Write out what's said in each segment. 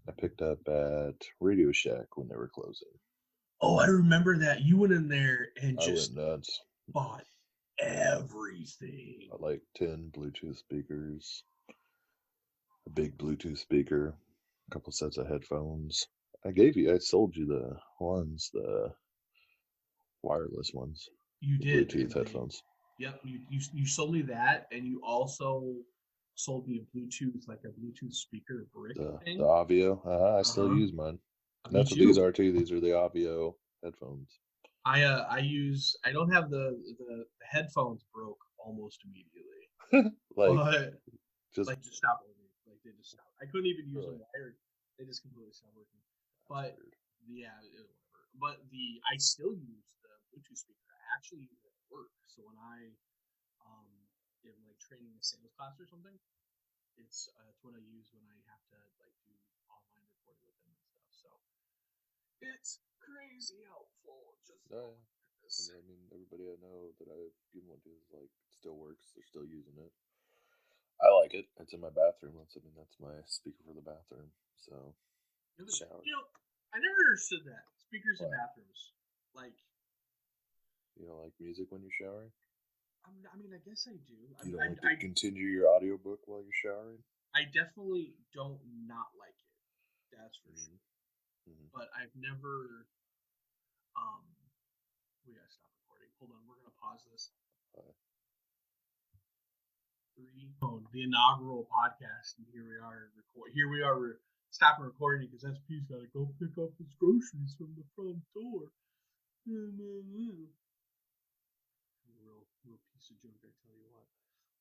I picked up at Radio Shack when they were closing. Oh, I remember that. You went in there and I went just nuts. bought everything. I like 10 Bluetooth speakers, a big Bluetooth speaker, a couple sets of headphones. I sold you the wireless ones, You the did, Bluetooth and they, headphones. yep, you sold me that, and you also sold me a Bluetooth, like a Bluetooth speaker brick The thing. Avio, I still Uh-huh. use mine. And Me that's what these too. are too. These are the Avio headphones. I don't have the headphones broke almost immediately, Like but just like just stopped working. Like they just stopped. I couldn't even use them really. wired. They just completely stopped working. That's But weird. yeah, whatever. But I still use the Bluetooth speaker. I actually use it at work. So when I um am like training a sales class or something, it's what I use when I have to like do online recording with them and stuff. So it's crazy helpful. Just Oh oh yeah. my And goodness. I mean, everybody I know that I've given one to is like it still works. They're still using it. I like it. It's in my bathroom. That's my speaker for the bathroom. So shower. I never understood that speakers in What? bathrooms. Like, You don't like music when you're showering? I mean, I guess I do. You don't like to continue your audiobook while you're showering? I definitely don't not like it. That's for Mm-hmm. sure. Mm-hmm. But I've never. Um, we gotta stop recording. Hold on, we're gonna pause this. Uh, The inaugural podcast, and here we are. Here we are. We're stopping recording because SP's got to go pick up his groceries from the front door. Real piece of junk, I tell you what.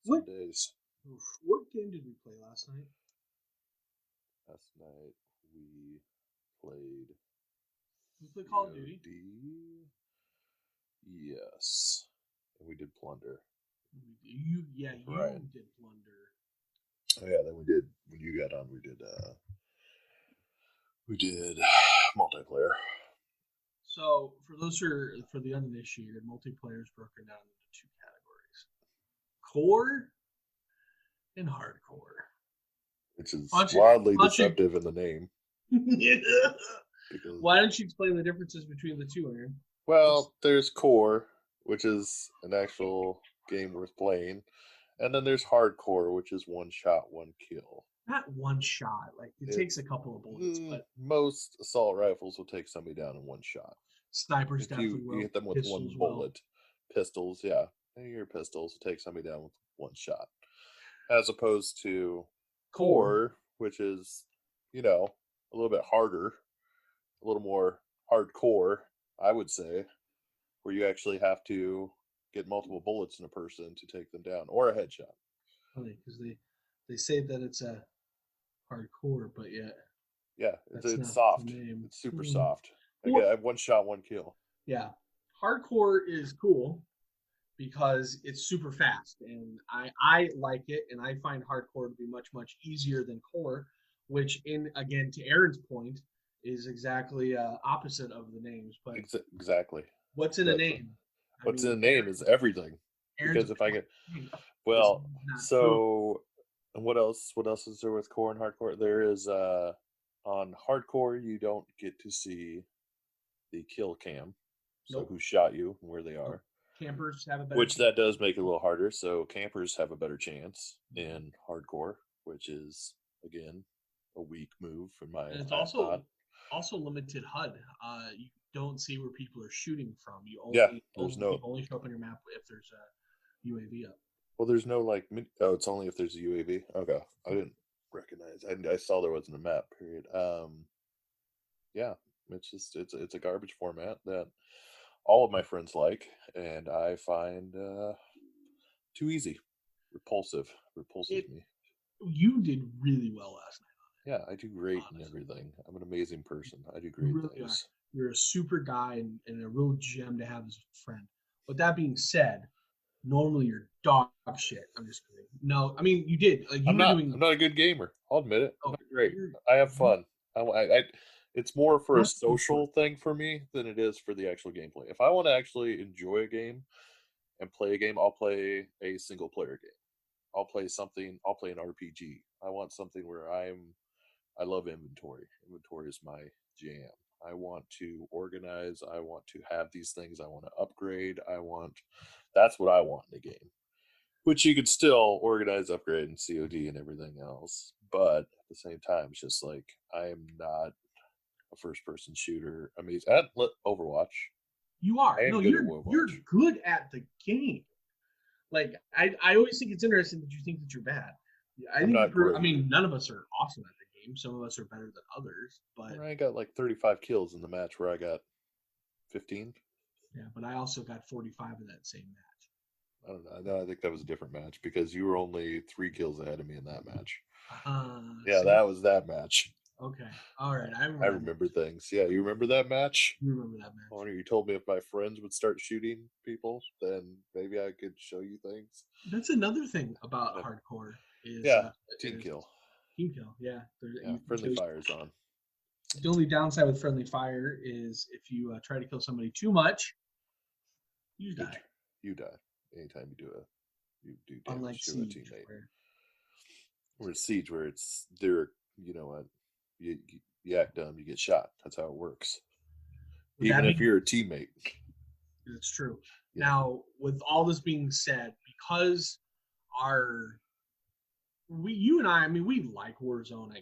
some What days. what game did we play last night? Last night we played We played Call of Duty. COD. Yes. And we did Plunder with You Ryan. did Plunder. Oh yeah, then we did when you got on we did multiplayer. So for the uninitiated, multiplayer is broken down into two categories: core and hardcore. Which is Why don't you? wildly Why don't deceptive in the name you? because Why don't you explain the differences between the two, Aaron? What's well, there's core, which is an actual game worth playing, and then there's hardcore, which is one shot, one kill. not one shot? Like it It takes a couple of bullets, but most assault rifles will take somebody down in one shot. snipers If definitely you will. hit them with one Pistols will. bullet, pistols, yeah, your pistols will take somebody down with one shot, as opposed to Core. core, which is a little bit harder, a little more hardcore, I would say, where you actually have to get multiple bullets in a person to take them down, or a headshot. Funny because they say that it's a hardcore, but yet Yeah, that's it's not the soft. name. It's super soft. Again, Core. I have one shot, one kill. Yeah, hardcore is cool because it's super fast, and I like it, and I find hardcore to be much easier than core, which in again to Aaron's point is exactly opposite of the names. But Exactly. what's in a That's name? I what's in mean, the name is everything. Aaron's Because if I opinion get is well, not true. so what else? What else is there with core and hardcore? There is on hardcore you don't get to see the kill cam, so Nope. who shot you and where they Nope. are, Campers have a better which chance. that does make it a little harder. So campers have a better chance Mhm. in hardcore, which is again a weak move for my And it's thought. also limited HUD. You don't see where people are shooting from. Yeah, there's You no only show up on your map if there's a UAV up. well, there's no like oh, it's only if there's a UAV. Okay, I didn't recognize. I saw there wasn't a map. Period. Yeah, it's a garbage format that all of my friends like, and I find too easy, repulses It me. You did really well last night, Yeah, I do great in honestly. everything. I'm an amazing person. I do You great really are. things. You're a super guy and a real gem to have as a friend. With that being said, normally you're dog shit. I'm just kidding. No, I mean you did. Like you I'm were not. doing. I'm not a good gamer. I'll admit it. I'm Oh, not great. you're I have you. fun. It's more for a That's so fun. social thing for me than it is for the actual gameplay. If I want to actually enjoy a game and play a game, I'll play a single player game. I'll play something. I'll play an RPG. I want something where I love inventory. Inventory is my jam. I want to organize. I want to have these things. I want to upgrade. That's what I want in a game. Which you could still organize, upgrade, and COD and everything else. But at the same time, it's just like I am not a first person shooter. I mean, at Overwatch. You are. I No, am good at you're Overwatch. good at the game. Like I always think it's interesting that you think that you're bad. I I'm think not I great. mean, none of us are awesome at the game. Some of us are better than others, but I got like 35 kills in the match where I got 15. yeah, but I also got 45 in that same match. I don't know. No, I think that was a different match because you were only 3 kills ahead of me in that match. Yeah, See? that was that match. Okay. All right. I I remember that remember match. things. Yeah, you remember that match? You remember that match. Honor, you told me if my friends would start shooting people, then maybe I could show you things. That's another thing about And hardcore yeah, team is kill. team kill. Yeah, Yeah, friendly fire's on. the only downside with friendly fire is if you try to kill somebody too much, you Good, die. you die anytime you do Unlike damage to a siege, teammate. where Or siege, where it's they're you know what, you act dumb, you get shot. That's how it works. would Even that if be? you're a teammate. It's true. Yeah. Now, with all this being said, because our you and I mean, we like Warzone.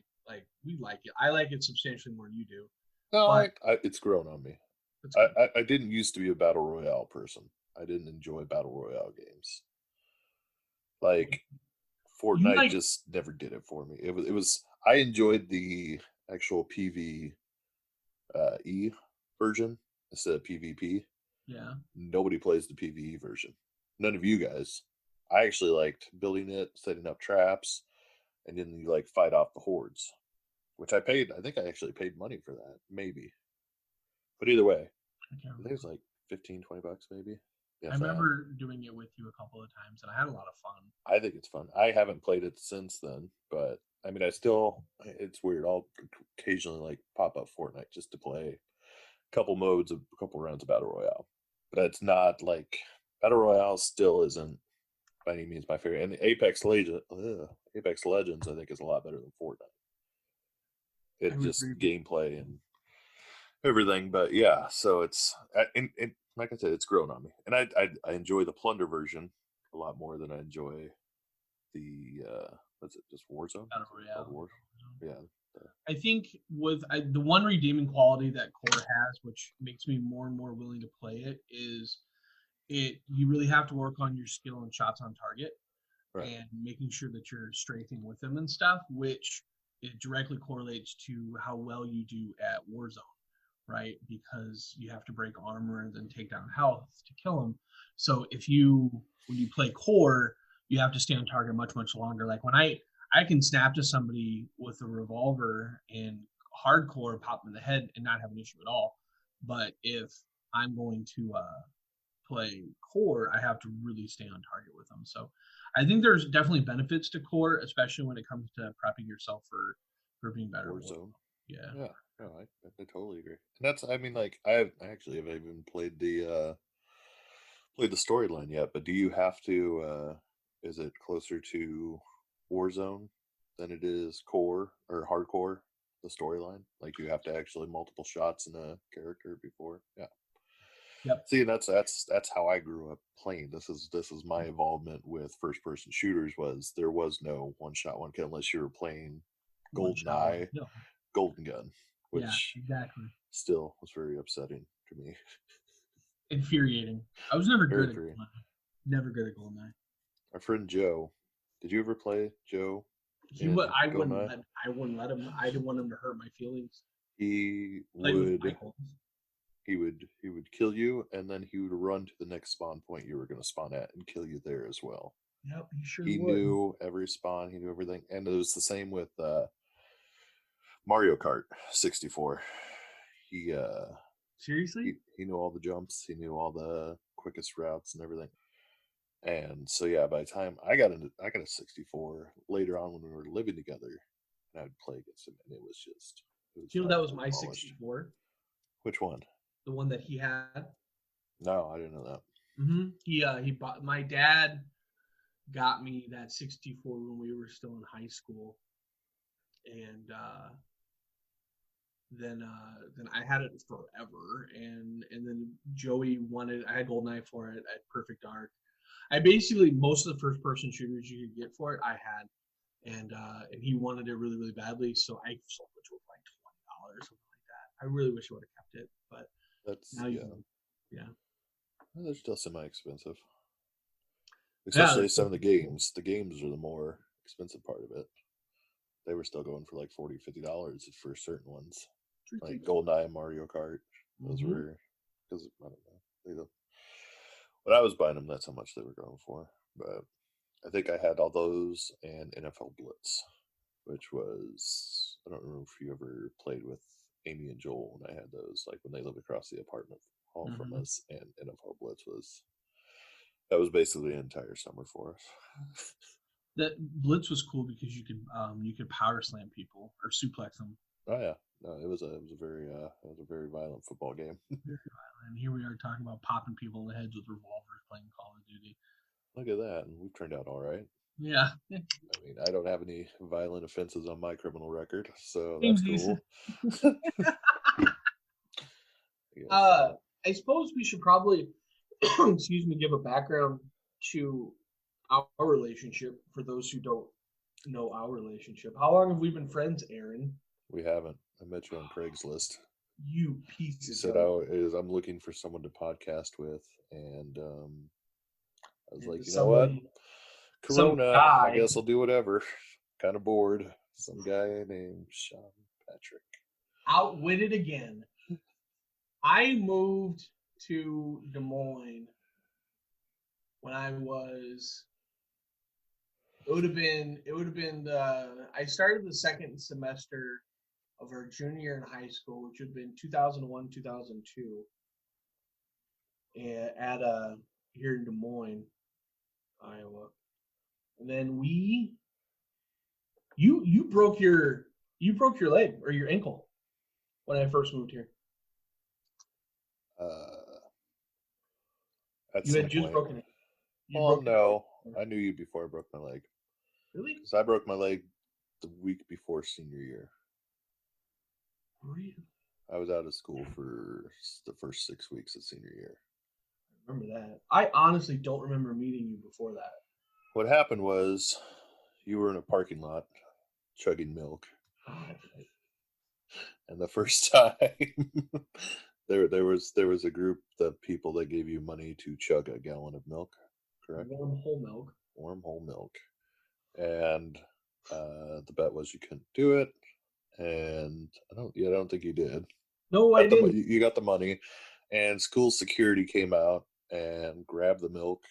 We like it. I like it substantially more than you do. No, But it's grown on me. it's I, good. I I didn't used to be a battle royale person. I didn't enjoy battle royale games. Like You Fortnite like, just never did it for me. It was I enjoyed the actual PV E version instead of PvP. yeah. Nobody plays the PvE version. None of you guys. I actually liked building it, setting up traps, and then you like fight off the hordes, which I paid. I think I actually paid money for that, maybe. But either way, I can't I think it was remember. like 15, $20 maybe. I If that. remember doing it with you a couple of times, and I had a lot of fun. I think it's fun. I haven't played it since then, but I mean, I still. It's weird. I'll occasionally like pop up Fortnite just to play a couple modes, a couple rounds of battle royale. But it's not like battle royale still isn't by any means my favorite. And the Apex Legends, I think, is a lot better than Fortnite. I It would just agree. gameplay and everything. But yeah, so and like I said, it's grown on me, and I enjoy the plunder version a lot more than I enjoy the what's it, just Warzone? Battle Is it called Royale. War? Yeah. I think the one redeeming quality that Core has, which makes me more and more willing to play it, is it you really have to work on your skill and shots on target Right. and making sure that you're strafing with them and stuff, which it directly correlates to how well you do at Warzone, right? Because you have to break armor and then take down health to kill them. So when you play core, you have to stay on target much longer. Like when I can snap to somebody with a revolver and hardcore, pop them in the head and not have an issue at all. But if I'm going to play core, I have to really stay on target with them. So I think there's definitely benefits to core, especially when it comes to prepping yourself for being better at Warzone. Warzone. Yeah. Yeah. No, I totally agree. And that's I mean like I actually haven't even played the storyline yet, but do you have to is it closer to Warzone than it is core or hardcore, the storyline? Like you have to actually multiple shots in a character before. Yeah. Yep. See, that's how I grew up playing. This is my involvement with first person shooters was there was no one shot one kill unless you were playing One Golden shot, one Eye, kill. Golden Gun, Yeah, which exactly. still was very upsetting to me. Infuriating. I was never Very good at very. GoldenEye. Never good at GoldenEye. Our friend Joe, did you ever play Joe He would. in GoldenEye? I wouldn't let him. I didn't want him to hurt my feelings. He Played with would Michael. he would kill you and then he would run to the next spawn point you were going to spawn at and kill you there as well. Yep, he sure He would. knew every spawn, he knew everything, and it was the same with Mario Kart 64. He Seriously? he knew all the jumps, he knew all the quickest routes and everything. And so yeah, by the time I got a 64 later on when we were living together, and I'd play against him, and it was You know that was absolutely my polished. 64, Which one? the one that he had. No, I didn't know that. He bought my dad got me that 64 when we were still in high school, and then I had it forever, and then Joey wanted. I had GoldenEye for it. I had Perfect Dark. I basically most of the first person shooters you could get for it, I had, and he wanted it really really badly, so I sold it to him for like $20, something like that. I really wish I would have kept it, but That's now you yeah. can, yeah, Well, they're still semi-expensive, yeah, especially some of the games. The games are the more expensive part of it. They were still going for like $40, $50 for certain ones, like GoldenEye and Mario Kart. Those Mm-hmm. were because I don't know. When I was buying them, that's how much they were going for. But I think I had all those and NFL Blitz, which was I don't remember if you ever played with Amy and Joel when I had those, like when they lived across the apartment hall from Mm-hmm. us, and NFL Blitz was that was basically an entire summer for us. That Blitz was cool because you could power slam people or suplex them. Oh yeah, no, it was a very violent football game. And here we are talking about popping people in the heads with revolvers playing Call of Duty. Look at that, and we've turned out all right. Yeah, I mean, I don't have any violent offenses on my criminal record, so seems that's decent. cool. Yes, Uh, I suppose we should probably, excuse me, give a background to our relationship for those who don't know our relationship. How long have we been friends, Aaron? we haven't. I met you on Craigslist. You piece You of said junk. I'm looking for someone to podcast with, and I was And like, you know what, somebody, some Corona. I guy guess I'll do whatever. Kind of bored. Some guy named Sean Patrick. outwitted again. I moved to Des Moines when I was. It would have been the. I started the second semester of our junior year in high school, which would have been 2001, 2002, at here in Des Moines, Iowa. And then you broke your leg or your ankle when I first moved here. Uh, at You some had just point. broken it. You Well, broke your leg. no, I knew you before I broke my leg Really? because I broke my leg the week before senior year. Really? I was out of school for the first 6 weeks of senior year. I remember that. I honestly don't remember meeting you before that. What happened was you were in a parking lot chugging milk, Oh, that's right. and the first time there was a group of people that gave you money to chug a gallon of milk, correct? Warm whole milk. Warm whole milk, and the bet was you couldn't do it, and I don't think you did. No, I didn't. You got the money, and school security came out and grabbed the milk,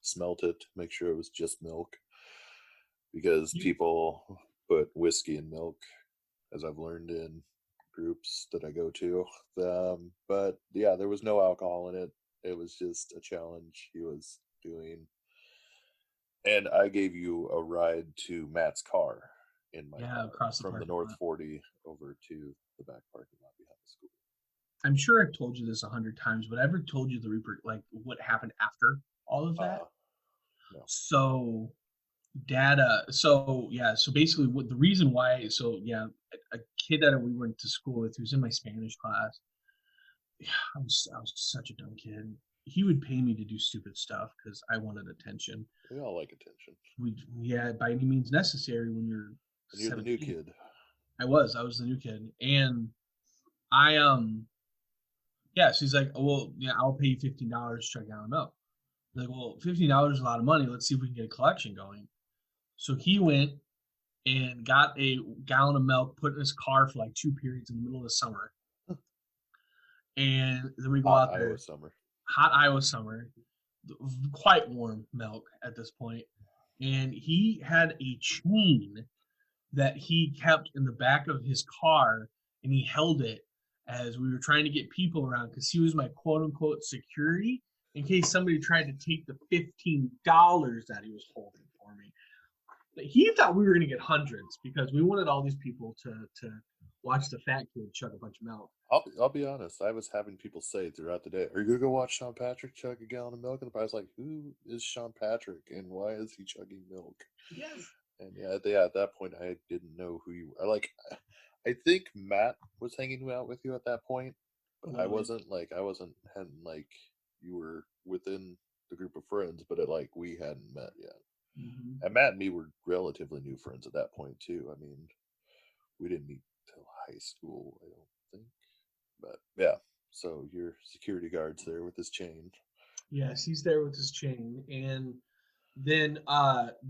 smelt it, make sure it was just milk, because You, people put whiskey in milk, as I've learned in groups that I go to. But yeah, there was no alcohol in it. It was just a challenge he was doing, and I gave you a ride to Matt's car in my yeah, car across the from the parking North lot. 40 over to the back parking lot behind the school. I'm sure I've told you this 100 times, but I ever told you the Reaper, like what happened after all of that? Uh, no. So, so yeah, so basically, what the reason why, so yeah, a kid that we went to school with, who was in my Spanish class. I was such a dumb kid. He would pay me to do stupid stuff because I wanted attention. We all like attention. Yeah, by any means necessary when you're And you're the new 17. kid. I was the new kid, and I yeah. So he's like, oh, well, yeah, I'll pay you $15 to check out a milk. I'm like, well, $15 is a lot of money. Let's see if we can get a collection going. So he went and got a gallon of milk, put it in his car for like 2 periods in the middle of the summer, and then we go Hot out Iowa there, summer. hot Iowa summer, quite warm milk at this point, and he had a chain that he kept in the back of his car, and he held it as we were trying to get people around because he was my quote unquote security in case somebody tried to take the $15 that he was holding for me. He thought we were going to get hundreds because we wanted all these people to watch the fat kid chug a bunch of milk. I'll be honest. I was having people say throughout the day, "Are you gonna go watch Sean Patrick chug a gallon of milk?" And I was like, "Who is Sean Patrick, and why is he chugging milk?" Yes. And yeah, at that point, I didn't know who you were. I think Matt was hanging out with you at that point, but I Literally. wasn't hadn't you were within the group of friends, but we hadn't met yet. Hmm. And Matt and me were relatively new friends at that point too. I mean, we didn't meet till high school, I don't think. But yeah, so your security guard's there with his chain. Yes, he's there with his chain, and then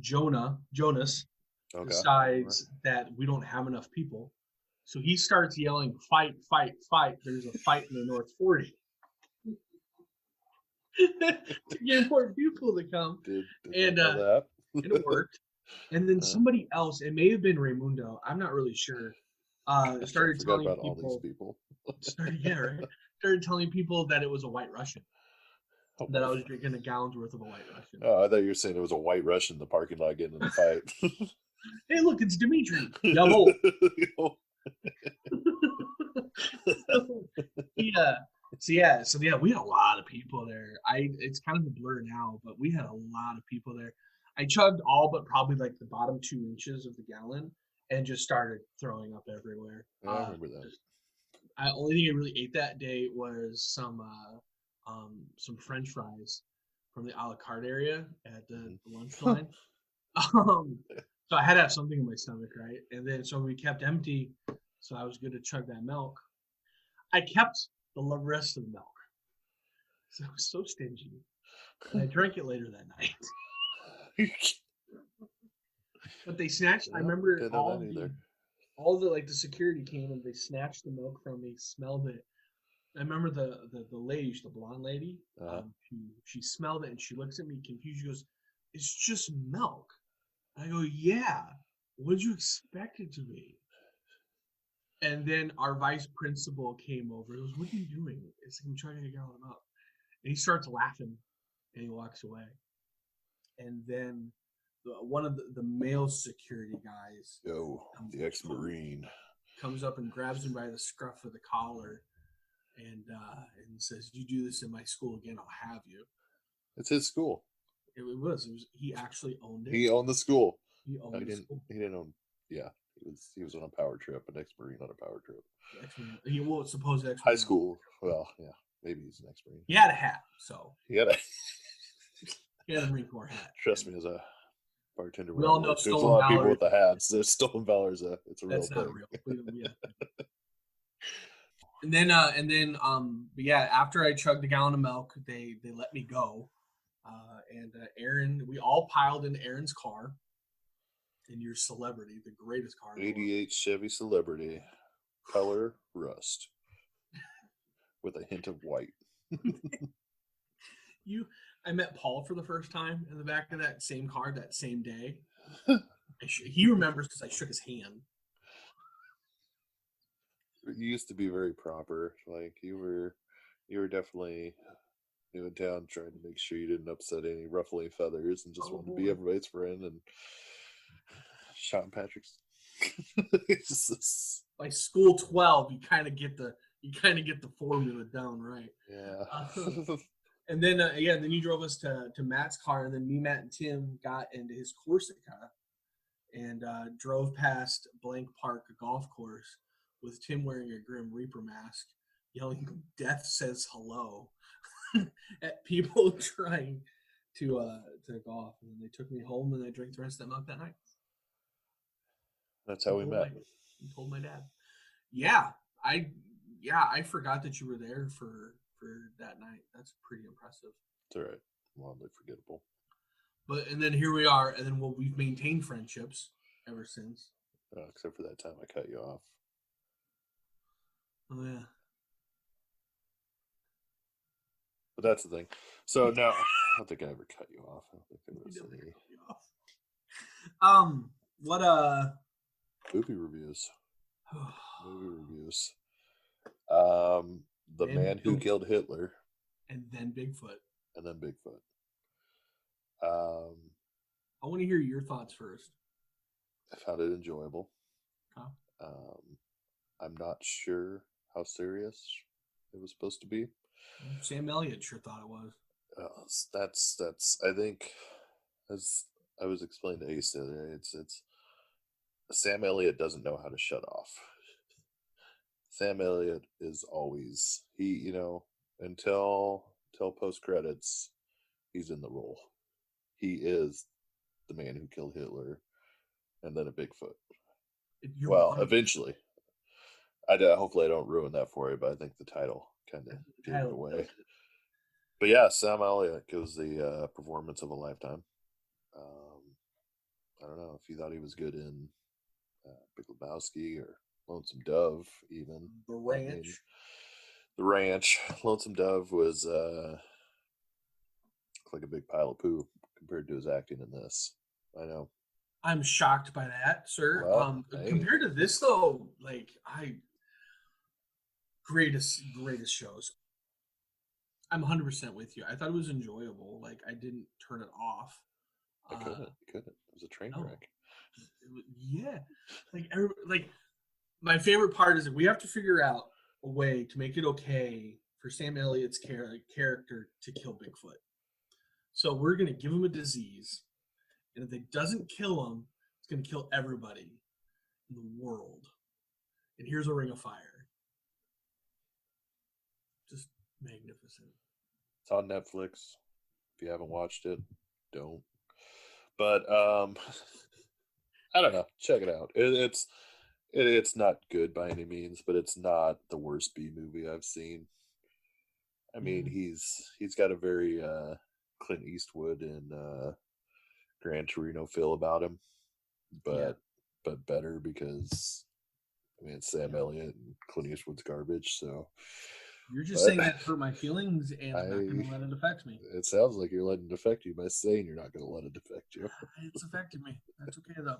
Jonas Okay, I remember. decides that we don't have enough people, so he starts yelling, "Fight! Fight! Fight!" There's a fight in the North 40 to get more people to come, Did and not know that. it worked. And then uh, somebody else, it may have been Raimundo, I'm not really sure, gosh, I started forgot telling about all these people, people. started telling people that it was a White Russian, Oh that my! I was drinking a gallon's worth of a White Russian. Oh, I thought you were saying it was a white Russian in the parking lot getting in a fight. Hey, look, it's Dimitri. Jawohl. So, yeah. So we had a lot of people there. It's kind of a blur now, but we had a lot of people there. I chugged all but probably like the bottom 2 inches of the gallon and just started throwing up everywhere. Yeah, I remember that. Just I only thing I really ate that day was some French fries from the a la carte area at the lunch Mhm. line. Um, so I had to have something in my stomach, right? And then so we kept empty, so I was good to chug that milk. I kept the rest of the milk, so I was so stingy, and I drank it later that night. But they snatched. I Yeah, remember didn't know that either. all the like the security came and they snatched the milk from me, smelled it. I remember the lady, the blonde lady. Uh, She smelled it and she looks at me confused. She goes, "It's just milk." I go, "Yeah. What did you expect it to be?" And then our vice principal came over. He goes, "What are you doing?" It's like, "I'm trying to get them up." And he starts laughing and he walks away. And then one of the male security guys yo, comes, the ex-marine. comes up and grabs him by the scruff of the collar and says, "You do this in my school again, I'll have you." It's his school. It was he actually owned it. He owned the school. He No, owned the school. He didn't own. Yeah, he was on a power trip, an ex-marine on a power trip. The X-Men. He well, supposed High X-Men. school. Well, yeah, maybe he's an ex-marine. He had a hat, so He had a. he had a Marine Corps hat. Trust me, as a bartender We where I all know work, there's a stolen lot of people valor. with the hats. There's stolen valor it's a real That's not thing. real. But yeah, after I chugged a gallon of milk, they let me go. And Aaron, we all piled in Aaron's car in your celebrity, the greatest car in the world. '88 Chevy Celebrity, color rust with a hint of white. You, I met Paul for the first time in the back of that same car that same day. He remembers because I shook his hand. You used to be very proper. You were definitely new in town, trying to make sure you didn't upset any ruffly feathers, and just Oh wanted to be boy. everybody's friend. And Sean Patrick's. By school 12, you kind of get the formula down right. Yeah. And then you drove us to Matt's car, and then me, Matt, and Tim got into his Corsica and drove past Blank Park golf course with Tim wearing a Grim Reaper mask, yelling "Death says hello" at people trying to golf. And then they took me home, and I drank the rest of that milk that night. That's how And we met. told my dad. Yeah, I I forgot that you were there for that night. That's pretty impressive. It's all right. Wildly forgettable. But and then here we are, and then we've maintained friendships ever since. Except for that time I cut you off. Oh yeah. But that's the thing. So now, I don't think I ever cut you off. I don't think there was any What movie reviews. Movie reviews. Um, The then Man Who Killed Hitler, and then Bigfoot. and then Bigfoot. Um, I want to hear your thoughts first. I found it enjoyable. Huh? Um, I'm not sure how serious it was supposed to be. Sam Elliott sure thought it was. That's I think as I was explaining to Ace the other day. It's Sam Elliott doesn't know how to shut off. Sam Elliott is always until post credits, he's in the role. He is the man who killed Hitler, and then a Bigfoot. You're Well, 100%. eventually. Hopefully I don't ruin that for you, but I think the title kind of The gave it title away. does it. But yeah, Sam Elliott gives the performance of a lifetime. Um, I don't know if you thought he was good in Big Lebowski or Lonesome Dove, even. The I mean, Ranch. The Ranch. Lonesome Dove was like a big pile of poo compared to his acting in this. I know. I'm shocked by that, sir. Well, hey, Compared to this though, like I greatest shows. I'm 100% with you. I thought it was enjoyable. Like I didn't turn it off. I Uh, couldn't. It was a train no, wreck. yeah. Like my favorite part is that we have to figure out a way to make it okay for Sam Elliott's character to kill Bigfoot. So we're gonna give him a disease, and if it doesn't kill him, it's gonna kill everybody in the world. And here's a ring of fire. Just magnificent. It's on Netflix. If you haven't watched it, don't. But I don't know. Check it out. It's not good by any means, but it's not the worst B movie I've seen. I mean, Mm, he's got a very Clint Eastwood and Gran Torino feel about him, yeah, but better because I mean it's Sam yeah. Elliott and Clint Eastwood's garbage. So, You're just but saying that to hurt my feelings, and I'm not I gonna let it affect me. it sounds like you're letting it affect you by saying you're not going to let it affect you. It's affected me. That's okay though.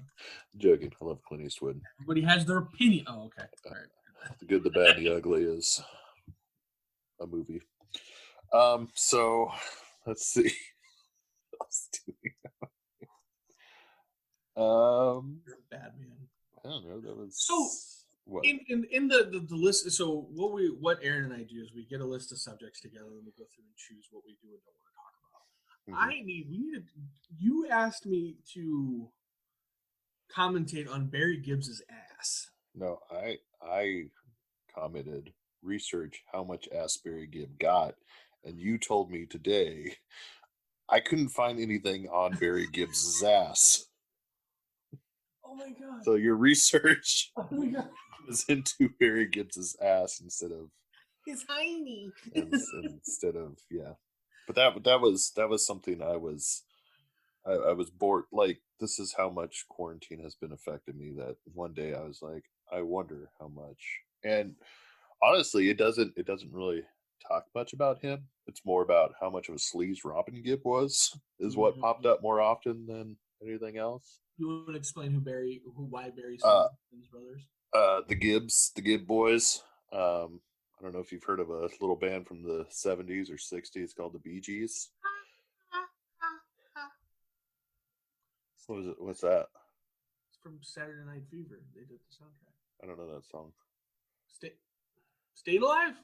Joking. I love Clint Eastwood. Everybody has their opinion. Oh, okay. All right. The Good, the Bad, and the Ugly is a movie. So let's see. You're a bad man. I don't know. That So was what? in the list, so what Aaron and I do is we get a list of subjects together and we go through and choose what we do and don't want to talk about. Mhm. We need to, you asked me to commentate on Barry Gibbs's ass. No, I commented research how much ass Barry Gibb got, and you told me today I couldn't find anything on Barry Gibbs' ass. Oh my god. So your research Oh my god. was into Barry Gibbs' ass His hiney. instead of yeah. But that was something I was bored. Like this is how much quarantine has been affecting me. That one day I was like, I wonder how much. And honestly, it doesn't really talk much about him. It's more about how much of a sleaze Robin Gibb was. Is what popped up more often than anything else. You want to explain why Barry's Uh, famous and his brothers? the Gibb boys. I don't know if you've heard of a little band from the '70s or '60s called the Bee Gees. What was it? What's that? It's from Saturday Night Fever. They did the soundtrack. I don't know that song. Stay, Staying Alive.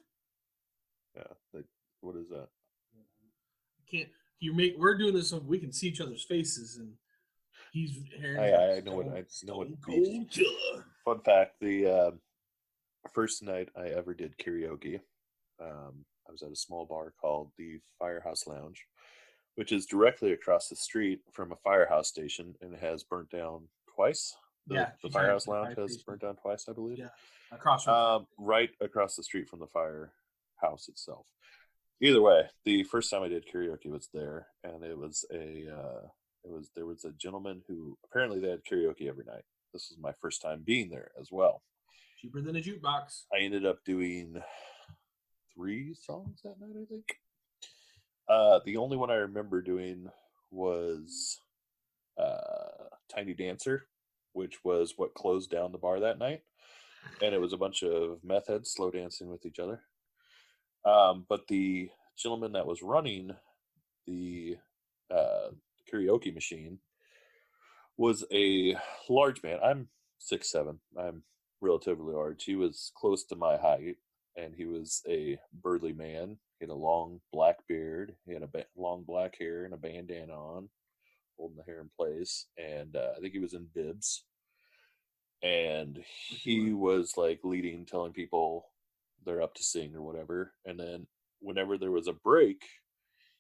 Yeah, like what is that? I can't. We're doing this so we can see each other's faces, and Aaron's like I know what Stone Bee Gees. Cold Killer. Fun fact: the first night I ever did karaoke, I was at a small bar called the Firehouse Lounge, which is directly across the street from a firehouse station, and it has burnt down twice. The Yeah, the she tried Firehouse for the Lounge fire has station. burnt down twice, I believe. Yeah, across from the fire. Right across the street from the firehouse itself. Either way, the first time I did karaoke was there, and there was a gentleman who apparently they had karaoke every night. This was my first time being there as well. Cheaper than a jukebox. I ended up doing 3 songs that night, I think. The only one I remember doing was Tiny Dancer, which was what closed down the bar that night. And it was a bunch of meth heads slow dancing with each other. But the gentleman that was running the uh, karaoke machine was a large man. I'm 6'7". I'm relatively large. He was close to my height, and he was a burly man. He had a long black beard. He had long black hair and a bandana on. holding the hair in place, and I think he was in bibs, and Like he he was. was like leading, telling people they're up to sing or whatever. And then whenever there was a break,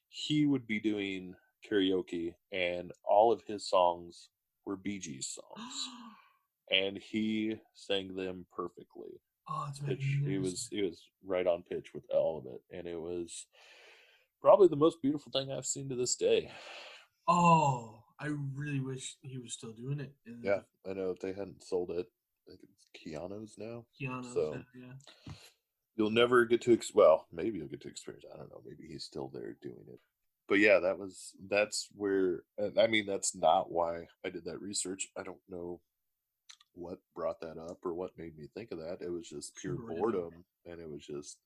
he would be doing karaoke, and all of his songs were Bee Gees songs, and he sang them perfectly. Oh, it's Pitch, magnificent. he was right on pitch with all of it, and it was probably the most beautiful thing I've seen to this day. Oh, I really wish he was still doing it in Yeah, the I know if they hadn't sold it, I think it's Keanu's now. Keanu's So now, yeah. you'll never get to well, maybe you'll get to experience. I don't know. Maybe he's still there doing it. But yeah, that's where. I mean, that's not why I did that research. I don't know what brought that up or what made me think of that. It was just pure Super random. boredom, and it was just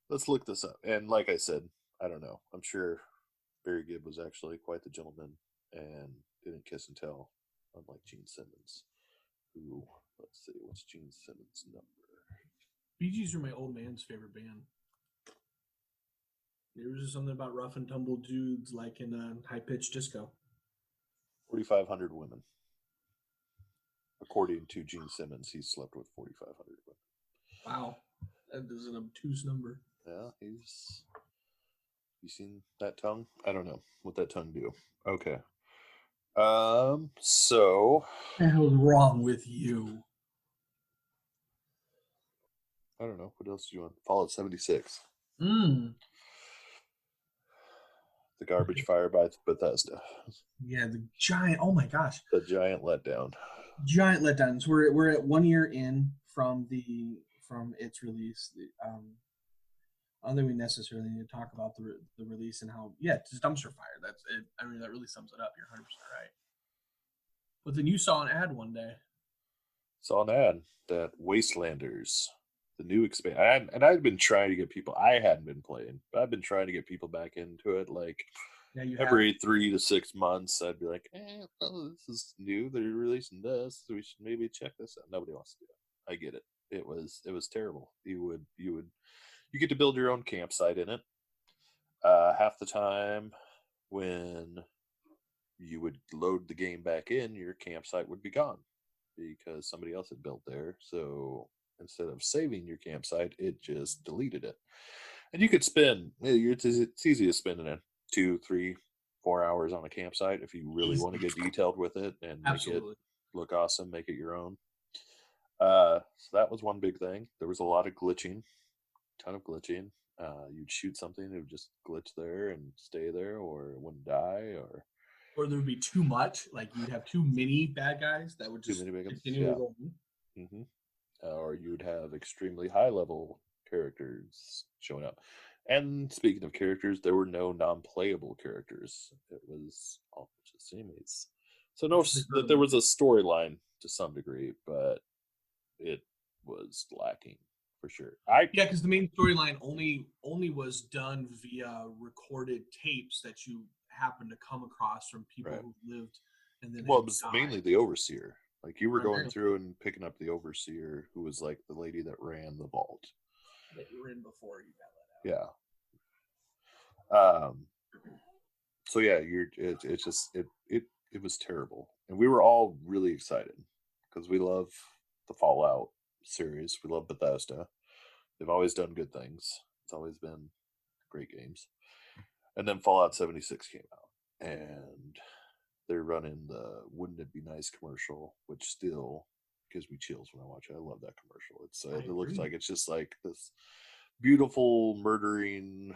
let's look this up. And like I said, I don't know. I'm sure Barry Gibb was actually quite the gentleman and didn't kiss and tell, unlike Gene Simmons, who, let's see, what's Gene Simmons' number? Bee Gees are my old man's favorite band. There was just something about rough and tumble dudes like in high pitched disco. 4,500 women. According to Gene Simmons, he's slept with 4,500 women. Wow, that is an obtuse number. Yeah, he's. You seen that tongue? I don't know what that tongue do. Okay. So What the hell's wrong with you? I don't know what else do you want. Fallout 76, Mm. the garbage fire by Bethesda, Yeah, the giant. Oh my gosh, the giant letdown. giant letdowns. We're at 1 year in from its release. I don't think we necessarily need to talk about the release and how it's dumpster fire. That's it. I mean, that really sums it up. You're 100% right. But then you saw an ad one day. Saw an ad that Wastelanders, the new expand, and I'd been trying to get people. I hadn't been playing, but I've been trying to get people back into it. Like Yeah, you have. every 3 to 6 months, I'd be like, well, this is new. They're releasing this. So we should maybe check this out. Nobody wants to do it. I get it. It was terrible. You get to build your own campsite in it. Half the time when you would load the game back in, your campsite would be gone because somebody else had built there. So instead of saving your campsite, it just deleted it. And you could spend, it's easy to spend in a 2, 3, 4 hours on a campsite if you really want to get detailed with it and make it Absolutely. look awesome, make it your own. So that was one big thing. There was a lot of glitching, ton of glitching. You'd shoot something, it would just glitch there and stay there, or it wouldn't die, or Or there would be too much. Like you'd have too many bad guys that would too just many big ones. continually Yeah. roll in. hmm or you'd have extremely high level characters showing up. And speaking of characters, there were no non-playable characters. It was all just teammates. So no, Which is that there incredible. was a storyline to some degree, but it was lacking for sure. I Yeah, because the main storyline only was done via recorded tapes that you happen to come across from people right. who lived and then Well, had it was mainly died. the overseer. Like you were going Primarily through and picking up the overseer, who was like the lady that ran the vault. that you were in before you got Yeah. So yeah, it's just it was terrible, and we were all really excited because we love the Fallout series. We love Bethesda. They've always done good things. It's always been great games. And then Fallout 76 came out, and they're running the "Wouldn't it be nice" commercial, which still gives me chills when I watch it. I love that commercial. out. I It looks agree. like it's just like this beautiful murdering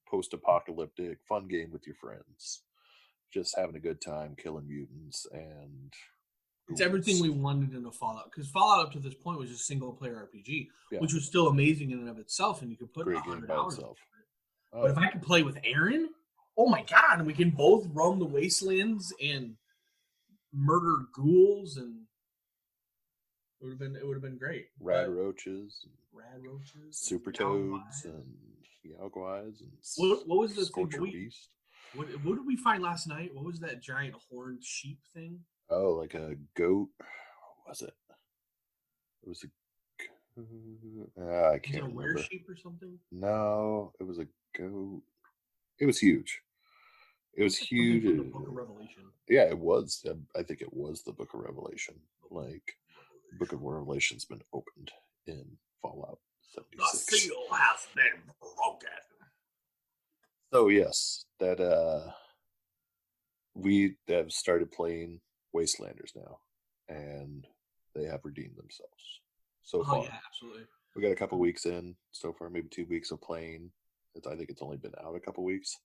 post-apocalyptic fun game with your friends, just having a good time killing mutants and It's everything ghouls. we wanted in a Fallout because Fallout up to this point was just single player RPG, Yeah, which was still amazing in and of itself, and you could put a great game hundred by hours into itself. it. Oh But if yeah, I could play with Aaron, oh my god, and we can both roam the wastelands and murder ghouls, and it would have been great. rad But roaches, and rad roaches and super toads, Yowguais. and Yaoguais, and What was the thing? But Scorcher we Beast. what did we find last night? What was that giant horned sheep thing? Oh, like a goat. What was it? It was a. I Was it can't a were remember. sheep or something? No, it was a goat. It was huge. It was Looks like something from the huge. Book of Revelation. Yeah, it was. I think it was the Book of Revelation. The Book Like, of Book of Revelation. Revelation's been opened in Fallout The 76. seal has been broken. So yes, that we have started playing Wastelanders now, and they have redeemed themselves so Oh far. yeah, absolutely. We got a couple weeks in so far, maybe 2 weeks of playing. I think it's only been out a couple weeks,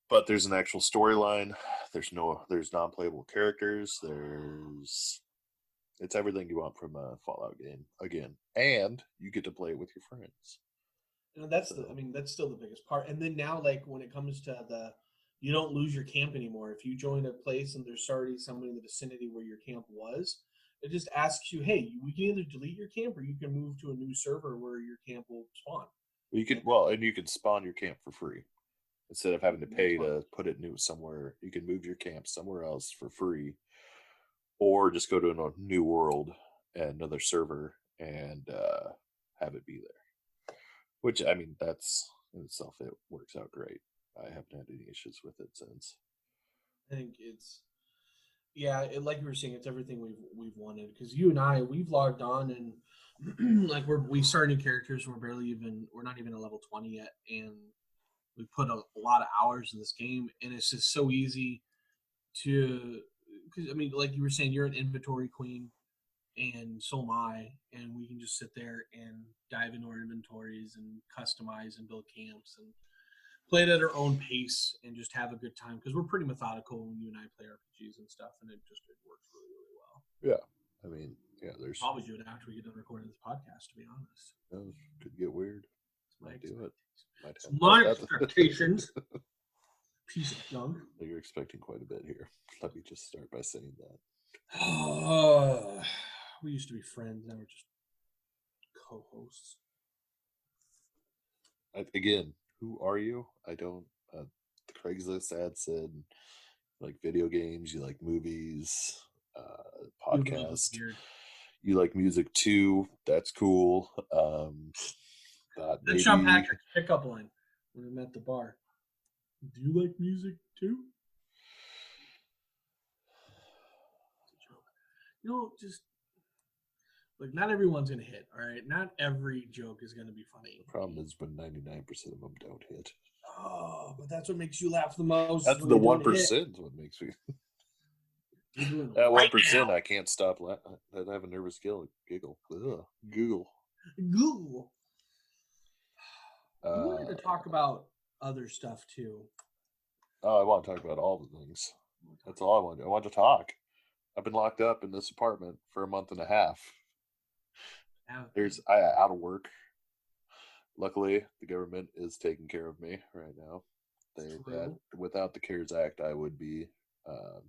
but there's an actual storyline. There's non-playable characters. It's everything you want from a Fallout game again, and you get to play it with your friends. That's the. I So mean, that's still the biggest part. And then now, like when it comes to you don't lose your camp anymore. If you join a place and there's already someone in the vicinity where your camp was, it just asks you, hey, we can either delete your camp or you can move to a new server where your camp will spawn. you And can and you can spawn your camp for free instead of having to that's pay fun. to put it new somewhere. You can move your camp somewhere else for free, or just go to a new world and another server and have it be there. Which I mean, that's in itself it works out great. I haven't had any issues with it since. I think it's yeah, like you were saying, it's everything we've wanted. Because you and I, we've logged on and like we started new characters. We're not even at level 20 yet, and we put a lot of hours in this game, and it's just so easy to. Because I mean, like you were saying, you're an inventory queen, and so am I, and we can just sit there and dive into our inventories and customize and build camps and play it at our own pace and just have a good time because we're pretty methodical when you and I play RPGs and stuff, and it works really really well. Yeah, I mean, yeah, there's Probably do it after we get done recording this podcast. To be honest, could get weird. it's my Might do it. expectations. Might It's have my that. expectations. Piece of junk. You're expecting quite a bit here. Let me just start by saying that. We used to be friends. Now we're just co-hosts. Again, who are you? I don't. The Craigslist ad said like video games, you like movies, You really look podcast, weird. you like music too. That's cool. Thought That's Sean maybe Patrick's pickup line when I'm at the bar. Do you like music too? It's a joke. Just like not everyone's gonna hit. All right, not every joke is gonna be funny. the problem is when 99% of them don't hit. Oh, but that's what makes you laugh the most is That's when the they don't one hit. percent. What makes me You're doing it that one right now. percent. I can't stop. I have a nervous giggle. Ugh. Google. Google. We wanted Uh, to talk about other stuff too. oh, I want to talk about all the things. That's all I want to do. I want to talk. I've been locked up in this apartment for a month and a half. Have There's been. I out of work. Luckily, the government is taking care of me right now. That True. without the CARES Act, I would be uh,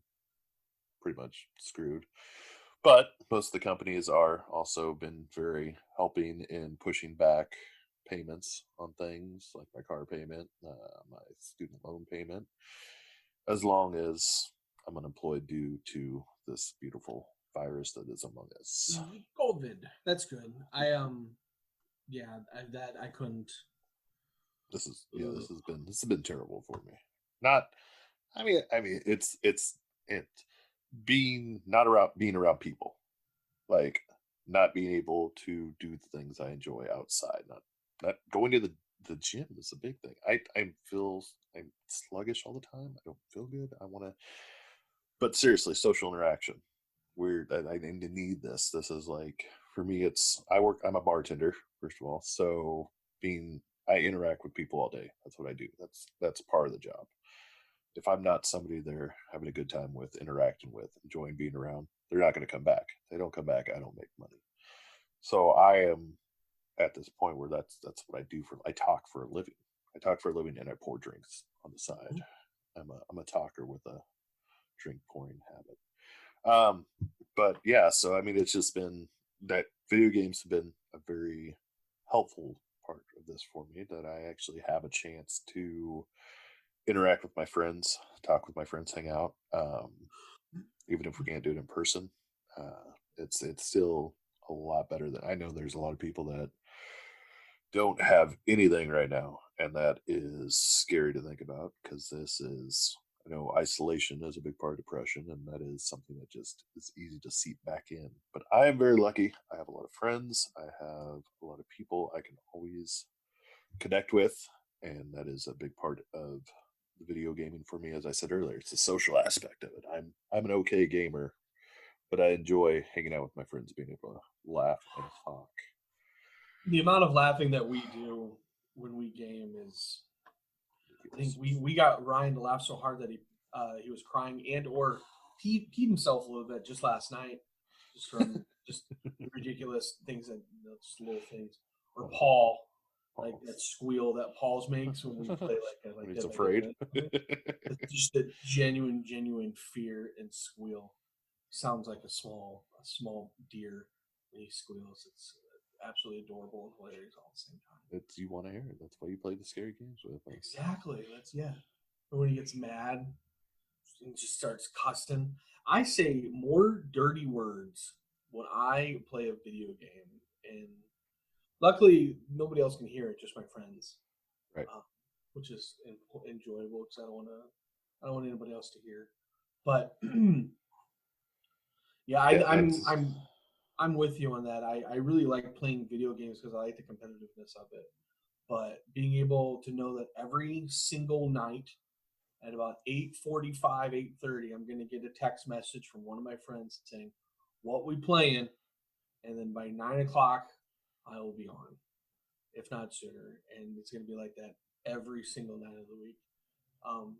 pretty much screwed. But most of the companies are also been very helping in pushing back payments on things like my car payment, my student loan payment, as long as I'm unemployed due to this beautiful virus that is among us. COVID. That's good. Yeah, that I couldn't. This has been terrible for me. Not, I mean, it being not around being around people, like not being able to do the things I enjoy outside, not going to the gym is a big thing. I'm sluggish all the time. I don't feel good. I want to, but seriously, social interaction. Weird. I need this. This is like for me. I'm a bartender first of all, so being I interact with people all day. That's what I do. That's part of the job. If I'm not somebody they're having a good time with, interacting with, enjoying being around, they're not going to come back. If they don't come back, I don't make money. So I am at this point where that's what I do for. I talk for a living. I talk for a living, and I pour drinks on the side. I'm a talker with a drink pouring habit. But yeah, so I mean, it's just been that video games have been a very helpful part of this for me. That I actually have a chance to interact with my friends, talk with my friends, hang out. Even if we can't do it in person, it's still a lot better than I know. There's a lot of people that don't have anything right now, and that is scary to think about because this is, I know isolation is a big part of depression, and that is something that just is easy to seep back in. But I am very lucky. I have a lot of friends. I have a lot of people I can always connect with, and that is a big part of the video gaming for me. As I said earlier, it's the social aspect of it. I'm an okay gamer, but I enjoy hanging out with my friends, being able to laugh and talk. The amount of laughing that we do when we game is, I think Ridiculous. we got Ryan to laugh so hard that he was crying and or peed himself a little bit just last night, just from just ridiculous things that, just little things. Or Oh, Paul, like oh. that squeal that Paul's makes when we play like a When like he's Dead by afraid. Daylight. It's just a genuine fear and squeal. Sounds like a small deer when he squeals. It's absolutely adorable and hilarious all at the same time. It's you want to hear it. That's why you play the scary games with us. Exactly. That's yeah. Or when he gets mad and just starts cussing. I say more dirty words when I play a video game, and luckily nobody else can hear it, just my friends, Right. uh, which is enjoyable because I don't want anybody else to hear. But yeah, Yeah, that's I'm with you on that. I really like playing video games because I like the competitiveness of it. But being able to know that every single night at about 8:45, 8:30, I'm gonna get a text message from one of my friends saying, "What we playing?" And then by 9 o'clock, I will be on, if not sooner. And it's gonna be like that every single night of the week. Um,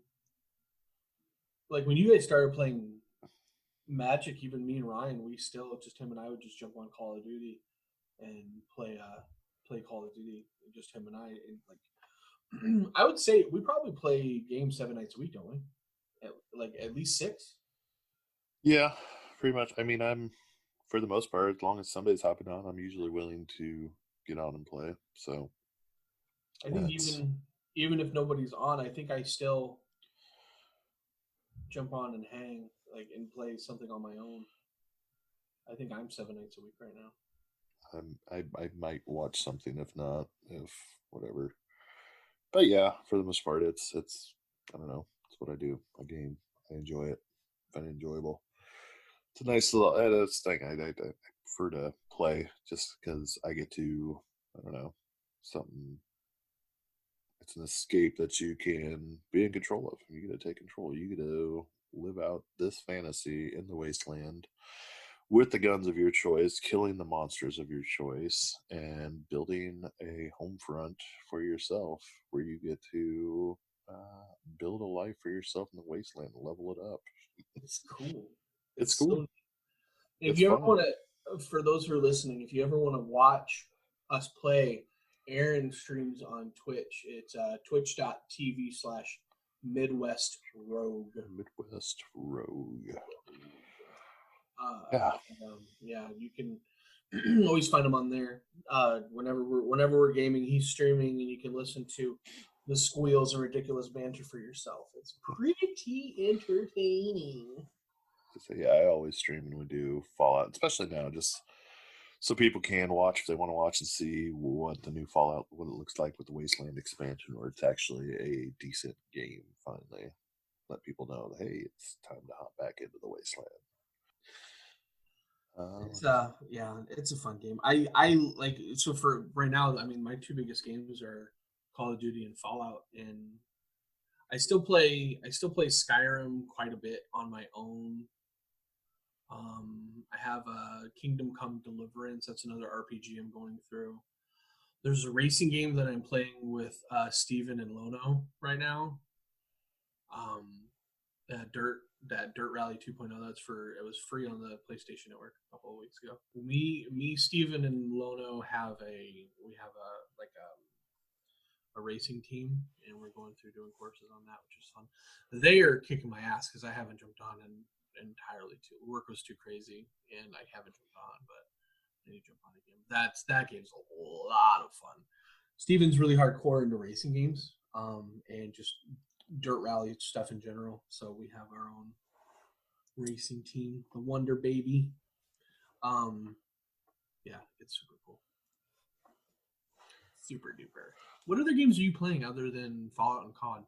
like when you guys started playing Magic, even me and Ryan, we still just him and I would just jump on Call of Duty and play Call of Duty, just him and I. And like I would say we probably play games 7 nights a week, don't we? Like at least six. yeah, pretty much. I mean, I'm for the most part, as long as somebody's hopping on, I'm usually willing to get on and play. So I think that's even if nobody's on, I think I still jump on and hang like and play something on my own. I think I'm 7 nights a week right now. I might watch something if not, if whatever. But yeah, for the most part, it's I don't know. It's what I do. I game. I enjoy it. I find it enjoyable. It's a nice little that's the thing. I prefer to play just because I get to, I don't know, something. It's an escape that you can be in control of. You get to take control. You get to live out this fantasy in the wasteland with the guns of your choice, killing the monsters of your choice, and building a home front for yourself where you get to build a life for yourself in the wasteland, level it up. It's cool. It's It's cool. so. If It's you ever fun. want to, for those who are listening, if you ever want to watch us play, Aaron streams on Twitch. It's twitch.tv/ Midwest Rogue. Midwest Rogue. Uh, Yeah. yeah, you can always find him on there. Whenever we're gaming, he's streaming, and you can listen to the squeals and ridiculous banter for yourself. It's pretty entertaining. So yeah, I always stream when we do Fallout, especially now, just so people can watch if they want to watch and see what the new Fallout, what it looks like with the Wasteland expansion, or it's actually a decent game. Finally, let people know that hey, it's time to hop back into the Wasteland. It's Let's see. yeah, it's a fun game. I like so for right now. I mean, my two biggest games are Call of Duty and Fallout, and I still play Skyrim quite a bit on my own. I have Kingdom Come Deliverance. That's another RPG I'm going through. There's a racing game that I'm playing with Steven and Lono right now. Um, that Dirt Rally 2.0. That's for it was free on the PlayStation Network a couple of weeks ago. Steven, and Lono we have a racing team, and we're going through doing courses on that, which is fun. They are kicking my ass because I haven't jumped on entirely too. Work was too crazy, and I haven't jumped on, but I need to jump on again. That game's a lot of fun. Steven's really hardcore into racing games, and just dirt rally stuff in general. So we have our own racing team, the Wonder Baby. Um, yeah, it's super cool. Super duper. What other games are you playing other than Fallout and COD?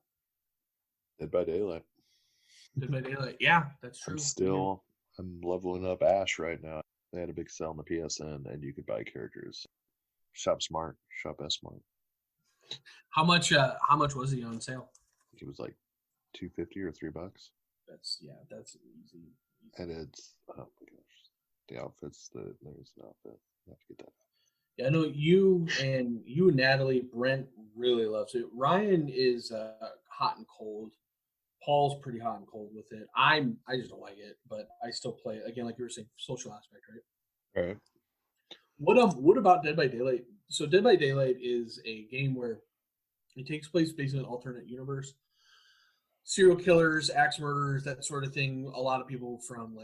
Dead by Daylight. Dead by Daylight. Yeah, that's I'm true. still I'm leveling up Ash right now. They had a big sale on the PSN, and you could buy characters. Shop smart, shop S smart. How much? How much was he on sale? I think it was like $2.50 or $3. That's easy. And it's oh my gosh, the outfits. There's an outfit. I have to get that. Yeah, I know you and Natalie. Brent really loves it. Ryan is hot and cold. Paul's pretty hot and cold with it. I just don't like it, but I still play it. Again, like you were saying, social aspect, right? All right. What about Dead by Daylight? So Dead by Daylight is a game where it takes place based in an alternate universe. Serial killers, axe murderers, that sort of thing. A lot of people from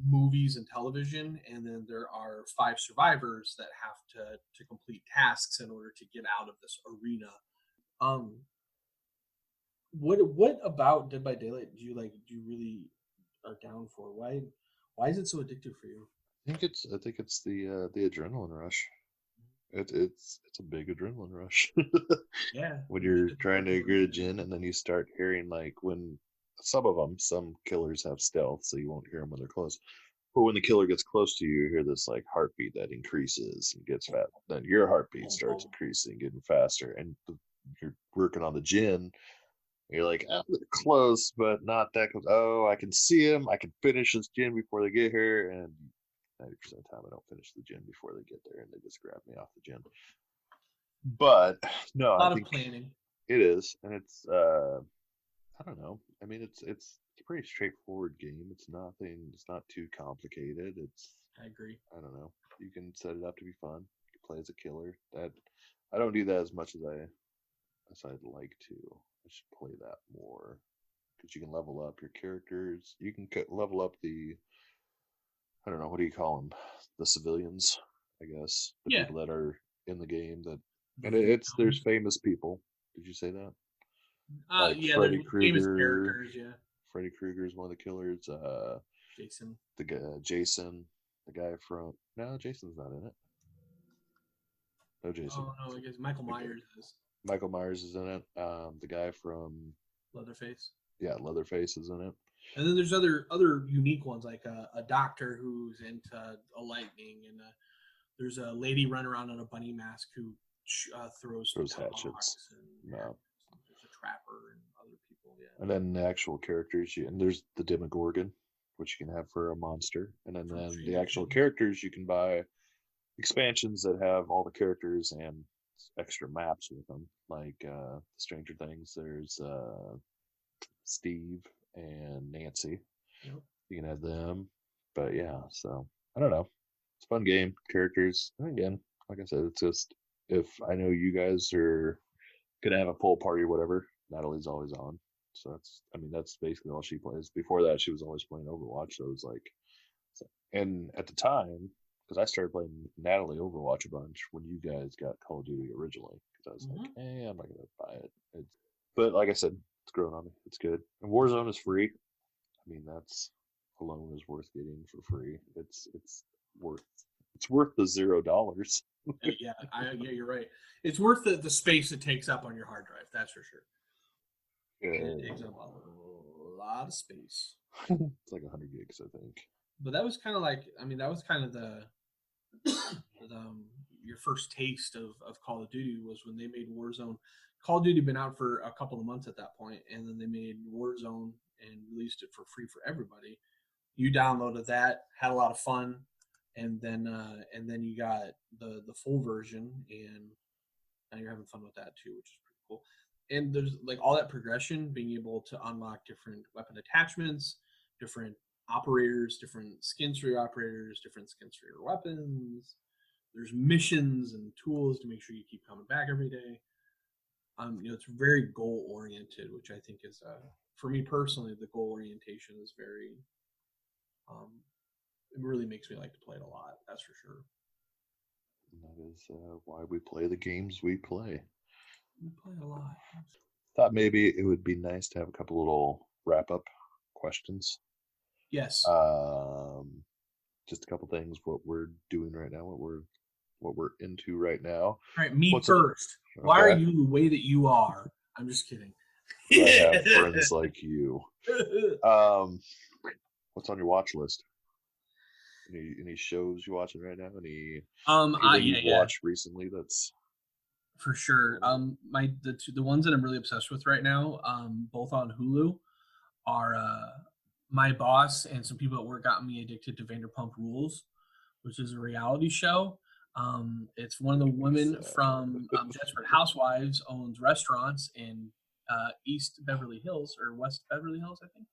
movies and television, and then there are five survivors that have to complete tasks in order to get out of this arena. Um, what about Dead by Daylight do you like? Do you really are down for? Why is it so addictive for you? I think it's the adrenaline rush. It's a big adrenaline rush. Yeah, When you get you're to trying work to on get a it. gin, and then you start hearing like when some killers have stealth, so you won't hear them when they're close. But when the killer gets close to you, you hear this like heartbeat that increases and gets fast. Then your heartbeat Boom, starts boom. increasing, getting faster, and you're working on the gin. You're like, oh, they're close, but not that close. Oh, I can see him. I can finish this gin before they get here, and 90% of the time I don't finish the gin before they get there, and they just grab me off the gin. But no, A I lot of think planning. it is, and it's I don't know. I mean, it's a pretty straightforward game. It's nothing. It's not too complicated. It's I agree. I don't know. You can set it up to be fun. You can play as a killer. That I don't do that as much as I'd like to. I should play that more because you can level up your characters. You can level up the I don't know what do you call them, the civilians, I guess, the Yeah, people that are in the game that, the and it's there's victims. famous people. Did you say that? Like Yeah, there's Freddy famous Krueger. characters. Yeah, Freddy Krueger is one of the killers. Jason. The guy, Jason, the guy from no, Jason's not in it. No, Jason. Oh no, I guess Michael Okay. Myers is Michael Myers is in it. The guy from Leatherface. yeah, Leatherface is in it. And then there's other unique ones like a doctor who's into a lightning, and there's a lady running around in a bunny mask who throws Those hatchets. tomahawks and No. there's a trapper and other people. Yeah, And then the actual characters, and there's the Demogorgon, which you can have for a monster, and then, from then the Stranger actual Things. characters you can buy expansions that have all the characters and extra maps with them, like Stranger Things. There's Steve and Nancy. Yep. You can have them, but yeah. So I don't know. It's a fun game. Characters. And again, like I said, it's just if I know you guys are gonna have a pool party or whatever, Natalie's always on. So that's basically all she plays. Before that, she was always playing Overwatch. So it was like, and at the time, because I started playing Natalie Overwatch a bunch when you guys got Call of Duty originally, because I was like, Mm-hmm. I'm not gonna buy it. But like I said, it's growing on me. It's good. And Warzone is free. I mean, that's alone is worth getting for free. Worth it's worth the $0. Yeah, you're right. It's worth the space it takes up on your hard drive. That's for sure. It takes up a lot of space. It's like 100 gigs, I think. But that was kind of like, I mean, that was kind of your first taste of Call of Duty was when they made Warzone. Call of Duty had been out for a couple of months at that point, and then they made Warzone and released it for free for everybody. You downloaded that, had a lot of fun, and then you got the full version, and now you're having fun with that too, which is pretty cool. And there's like all that progression, being able to unlock different weapon attachments, different operators, different skins for your operators, different skins for your weapons. There's missions and tools to make sure you keep coming back every day. It's very goal oriented, which I think is, for me personally, the goal orientation is very, um, it really makes me like to play it a lot. That's for sure. And that is why we play the games we play. We play a lot. Thought maybe it would be nice to have a couple little wrap up questions. Yes. Um, just a couple things, what we're doing right now, what we're what we're into right now. All right, me What's an first. Why are okay? you the way that you are? I'm just kidding. Because I have friends like you. Um, what's on your watch list? Any shows you watching right now? Anything Yeah, you've yeah, watched recently that's for sure. relevant? The ones that I'm really obsessed with right now, both on Hulu, are My Boss and some people at work got me addicted to Vanderpump Rules, which is a reality show. It's one of the women from Desperate Housewives owns restaurants in East Beverly Hills or West Beverly Hills, I think.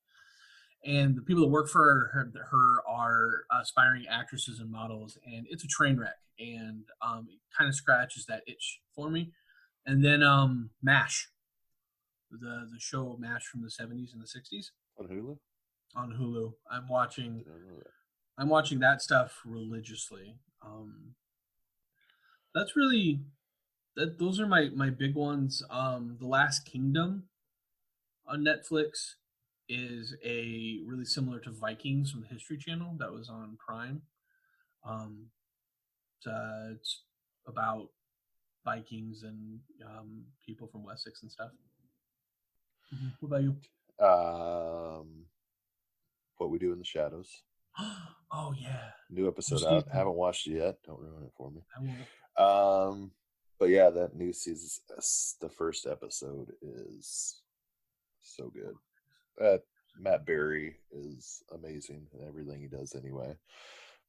And the people that work for her are aspiring actresses and models, and it's a train wreck. And it kind of scratches that itch for me. And then MASH, the show MASH from the '70s and the '60s On Hulu? on Hulu. Did I know that? I'm watching that stuff religiously. That's really that. Those are my big ones. The Last Kingdom on Netflix is a really similar to Vikings from the History Channel that was on Prime. Um, it's about Vikings and people from Wessex and stuff. What about you? Um, what We Do in the Shadows. Oh yeah, New new episode out. season. Haven't watched it yet. Don't ruin it for me. I won't. Um, but yeah, that new season, the first episode is so good. That Matt Berry is amazing in everything he does anyway.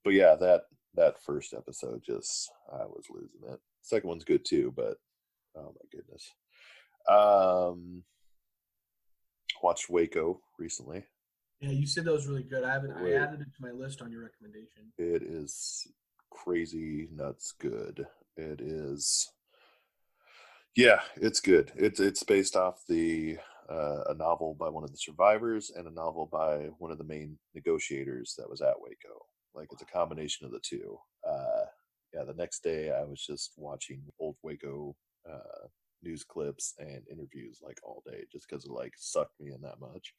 But yeah, that first episode just I was losing it. Second one's good too, but oh my goodness. Um, watched Waco recently. Yeah, you said that was really good. I Wait, added it to my list on your recommendation. it is crazy nuts good. It is. Yeah, it's good. It's based off a novel by one of the survivors and a novel by one of the main negotiators that was at Waco. Like it's a combination of the two. Yeah, the next day I was just watching old Waco news clips and interviews like all day, just because it like sucked me in that much.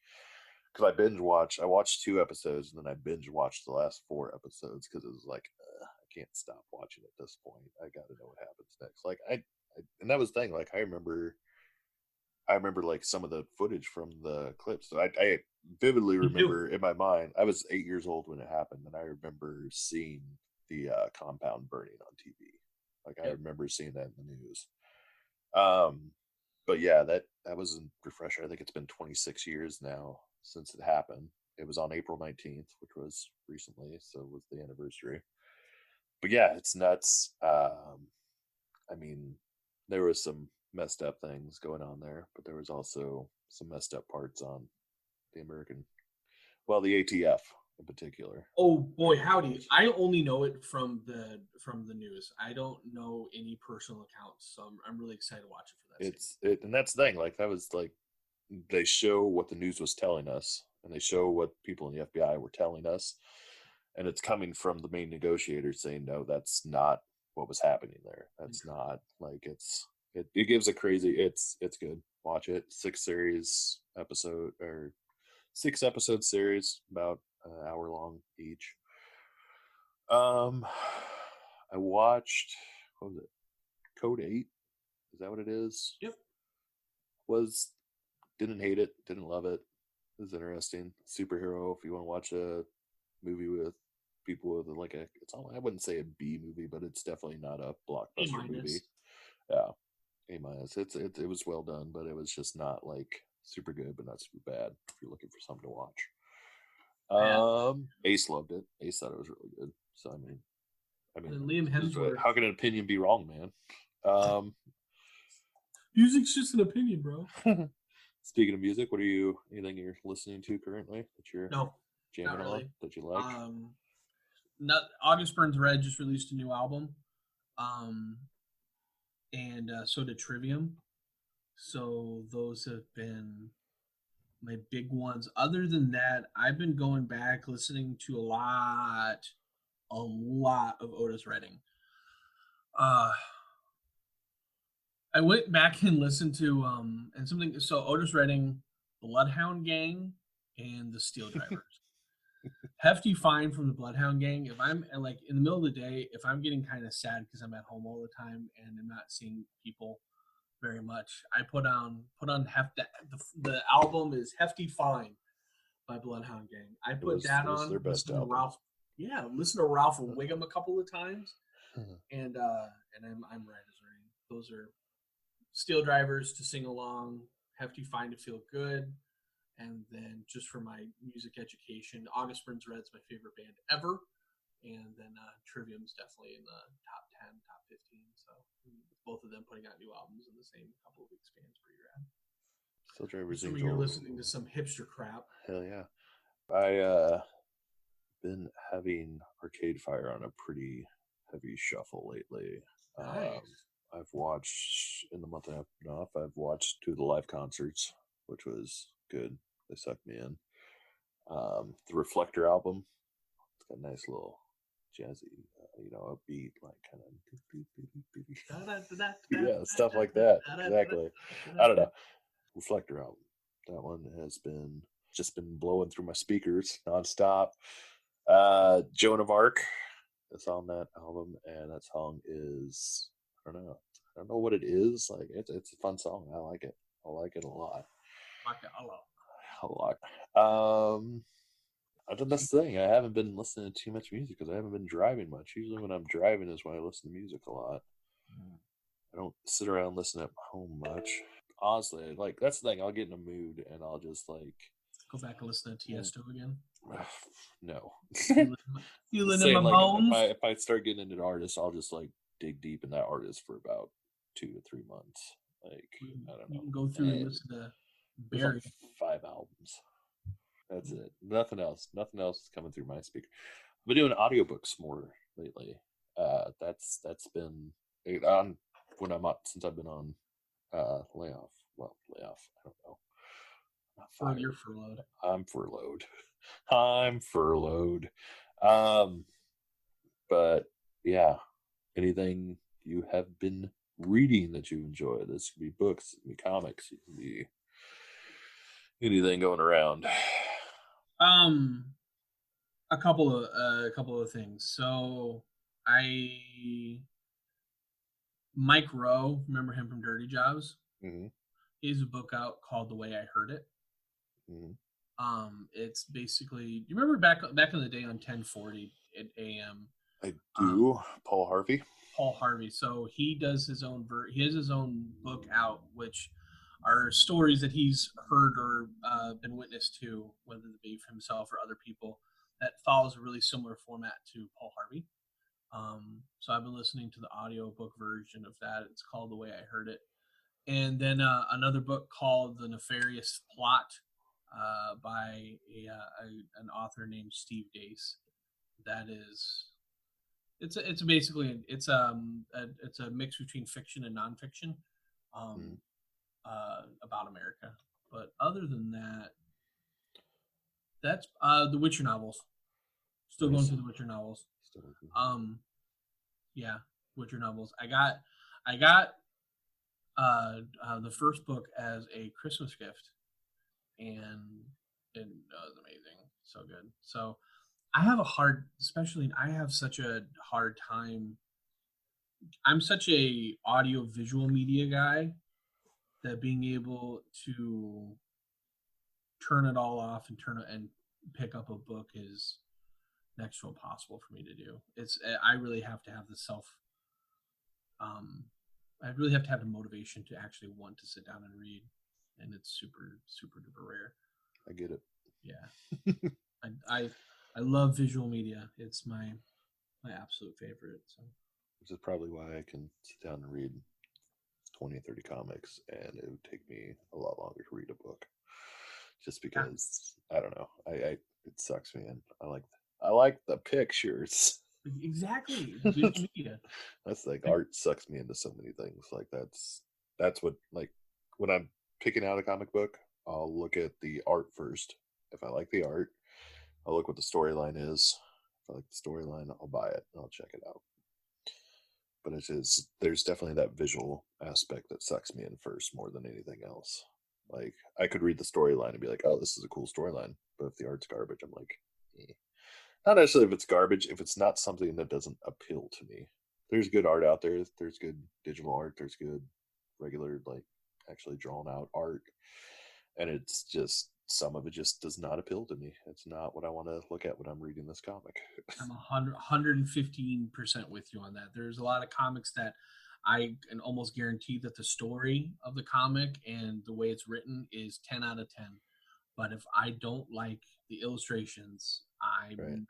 Because I binge watched, I watched 2 episodes and then I binge watched the last 4 episodes because it was like I can't stop watching at this point. I got to know what happens next. And that was the thing. Like I remember like some of the footage from the clips. So I vividly Me too. remember in my mind. I was 8 years old when it happened, and I remember seeing the compound burning on TV. Like I Yep. remember seeing that in the news. Um, but yeah, that was a refresher. I think it's been 26 years now since it happened. It was on April 19th, which was recently, so it was the anniversary. But yeah, it's nuts. I mean, there was some messed up things going on there, but there was also some messed up parts on the American, well, the ATF in particular. Oh boy, howdy! Was I only know it from the news. I don't know any personal accounts, so I'm really excited to watch it for that sake. and that's the thing. Like that was like they show what the news was telling us, and they show what people in the FBI were telling us, and it's coming from the main negotiator saying, "No, that's not what was happening there. That's not like it gives a crazy. It's good. Watch it. 6 episode series, about an hour long each. Um, I watched what was it? Code 8. Is that what it is? Yep. Was Didn't hate it. Didn't love it. It was interesting. Superhero. If you want to watch a movie with people with like a, it's all I wouldn't say a B movie, but it's definitely not a A blockbuster movie. minus. Yeah, A minus. It was well done, but it was just not like super good, but not super bad. If you're looking for something to watch. Yeah. Ace loved it. Ace thought it was really good. So And then Liam Hemsworth. how can an opinion be wrong, man? Um, Music's just an opinion, bro. speaking of music, what are you anything you're listening to currently that you're No, not jamming on really. that you like? Um, not August Burns Red just released a new album. Um, and so did Trivium. So those have been my big ones. Other than that, I've been going back listening to a lot of Otis Redding. Uh, I went back and listened to Otis Redding, Bloodhound Gang, and the Steel Drivers. Hefty Fine from the Bloodhound Gang. If I'm like in the middle of the day, if I'm getting kind of sad because I'm at home all the time and I'm not seeing people very much, I put on the album is Hefty Fine by Bloodhound Gang. I put that It was their on, best album. Listen to Ralph Wiggum a couple of times, and I'm right as rain. Those are Steel Drivers to sing along, Hefty Fine to feel good, and then just for my music education, August Burns Red's my favorite band ever, and then Trivium's definitely in the top 10, top 15. So both of them putting out new albums in the same couple of weeks span's pretty rad. Still Driver's Assuming you're Angel. listening to some hipster crap. Hell yeah. I been having Arcade Fire on a pretty heavy shuffle lately. Um, Nice. I've watched in the month and a half been off. I've watched 2 of the live concerts, which was good. They sucked me in. The Reflector album, it's got a nice little jazzy, upbeat, like kind of yeah, stuff like that. Exactly. I don't know. Reflector album. That one has been just been blowing through my speakers nonstop. Joan of Arc is on that album, and that song is I don't know. I don't know what it is. Like it's a fun song. I like it. I like it a lot. Like a lot. A lot. That's the thing. I haven't been listening to too much music because I haven't been driving much. Usually when I'm driving is when I listen to music a lot. I don't sit around and listen at home much. Honestly, like that's the thing. I'll get in a mood and I'll just like Go back and listen to Tiesto again. no. Feeling in my Saying like bones. if I start getting into an artist, I'll just like dig deep in that artist for about 2 to 3 months. Like I don't You know. can go through and listen to There's like Barry. 5 albums. That's it. Nothing else. Nothing else is coming through my speaker. I've been doing audiobooks more lately. That's been on when I'm up since I've been on layoff. Well, layoff. I don't know. Not For your fired. furloughed. I'm furloughed. I'm furloughed. Um, but yeah, anything you have been reading that you enjoy? This could be books, it could be comics, it could be anything going around. Um, a couple of things. So I Mike Rowe, remember him from Dirty Jobs? Mm-hmm. He has a book out called The Way I Heard It. Mm-hmm. It's basically you remember back in the day on 1040 at AM. I do. Paul Harvey. Paul Harvey. So he does his own he has his own book out, which are stories that he's heard or been witness to, whether it be for himself or other people, that follows a really similar format to Paul Harvey. So I've been listening to the audiobook version of that. It's called The Way I Heard It. And then another book called The Nefarious Plot by an author named Steve Dace. That is it's basically it's a mix between fiction and nonfiction um, about America. But other than that, that's the Witcher novels. Still going Nice. through the Witcher novels. Still looking. Yeah, Witcher novels. I got the first book as a Christmas gift, and it was amazing, so good. So I have a hard, especially I have such a hard time. I'm such a audio visual media guy that being able to turn it all off and turn it and pick up a book is next to impossible for me to do. I really have to have the um I really have to have the motivation to actually want to sit down and read, and it's super super duper rare. I get it. Yeah, I love visual media. It's my absolute favorite. So Which is probably why I can sit down and read 20 or 30 comics, and it would take me a lot longer to read a book. Just yeah, because I don't know, it sucks me in. I like the pictures. exactly. It's visual media. That's like art sucks me into so many things. Like that's what like when I'm picking out a comic book, I'll look at the art first. If I like the art, I'll look what the storyline is. If I like the storyline, I'll buy it and I'll check it out. But there's definitely that visual aspect that sucks me in first more than anything else. Like I could read the storyline and be like, oh, this is a cool storyline. But if the art's garbage, I'm like, eh. Not necessarily if it's garbage, if it's not something that doesn't appeal to me. There's good art out there. There's good digital art. There's good regular, like actually drawn out art. And it's just some of it just does not appeal to me. It's not what I want to look at when I'm reading this comic. I'm 115% with you on that. There's a lot of comics that I can almost guarantee that the story of the comic and the way it's written is 10 out of 10. But if I don't like the illustrations, Right. I'm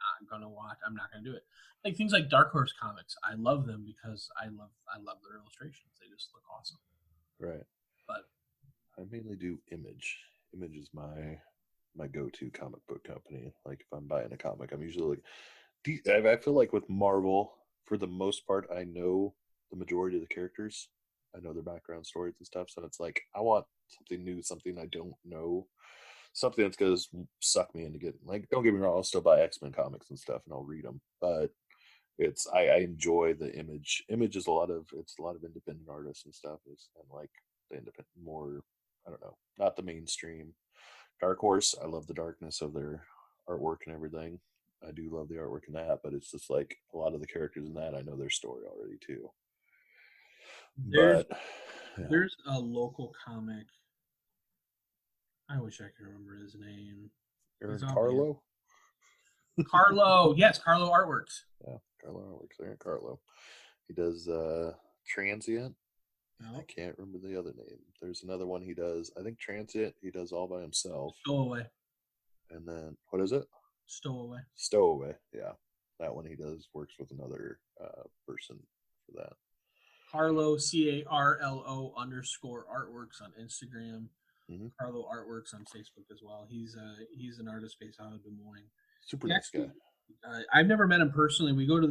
not gonna do it. Like things like Dark Horse comics, I love them because I love their illustrations. They just look awesome. Right. But I mainly do Image. Image is my go-to comic book company. Like if I'm buying a comic, I'm usually I feel like with Marvel, for the most part, I know the majority of the characters. I know their background stories and stuff. So it's like I want something new, something I don't know, something that's gonna suck me into getting. Like, don't get me wrong, I'll still buy X-Men comics and stuff, and I'll read them. But I enjoy the Image. Image is a lot of independent artists and stuff. Is and like the independent more. I don't know, not the mainstream. Dark Horse, I love the darkness of their artwork and everything. I do love the artwork in that, but it's just like a lot of the characters in that I know their story already too. there's But yeah, there's a local comic. I wish I could remember his name. He's Aaron on my Carlo. Carlo. Yes, Carlo Artworks. Yeah, Carlo artworks. Aaron Carlo. He does Transient. And I No, can't remember the other name. There's another one he does. I think Transient he does all by himself. Stowaway. And then what is it? Stowaway. Stowaway. Yeah, that one he does works with another person for that. Carlo Carlo underscore artworks on Instagram. Hmm. Carlo Artworks on Facebook as well. He's an artist based out of Des Moines. Super He nice guy. actually, I've never met him personally. We go to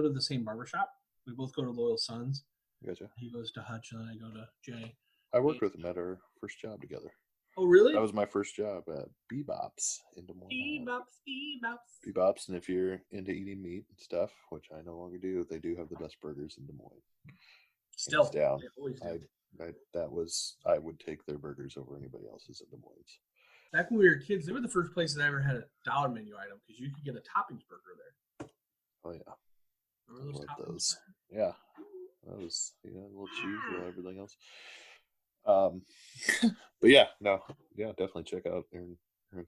the same barbershop. We both go to Loyal Sons. Gotcha. He goes to Hutch and I go to Jay. I And, worked with him at our first job together. oh That really? was my first job at Bebop's in Des Moines, Iowa. Bebops, bebops. Bebop's, and if you're into eating meat and stuff, which I no longer do, they do have the best burgers in Des Moines, hands Still, down. they always do. I would take their burgers over anybody else's in Des Moines. Back when we were kids, they were the first places I ever had a dollar menu item because you could get a toppings burger there. Oh yeah, Remember I those love toppings? those. Yeah, that was a little cheese, a little everything else. Um, but yeah, no, yeah, definitely check out Aaron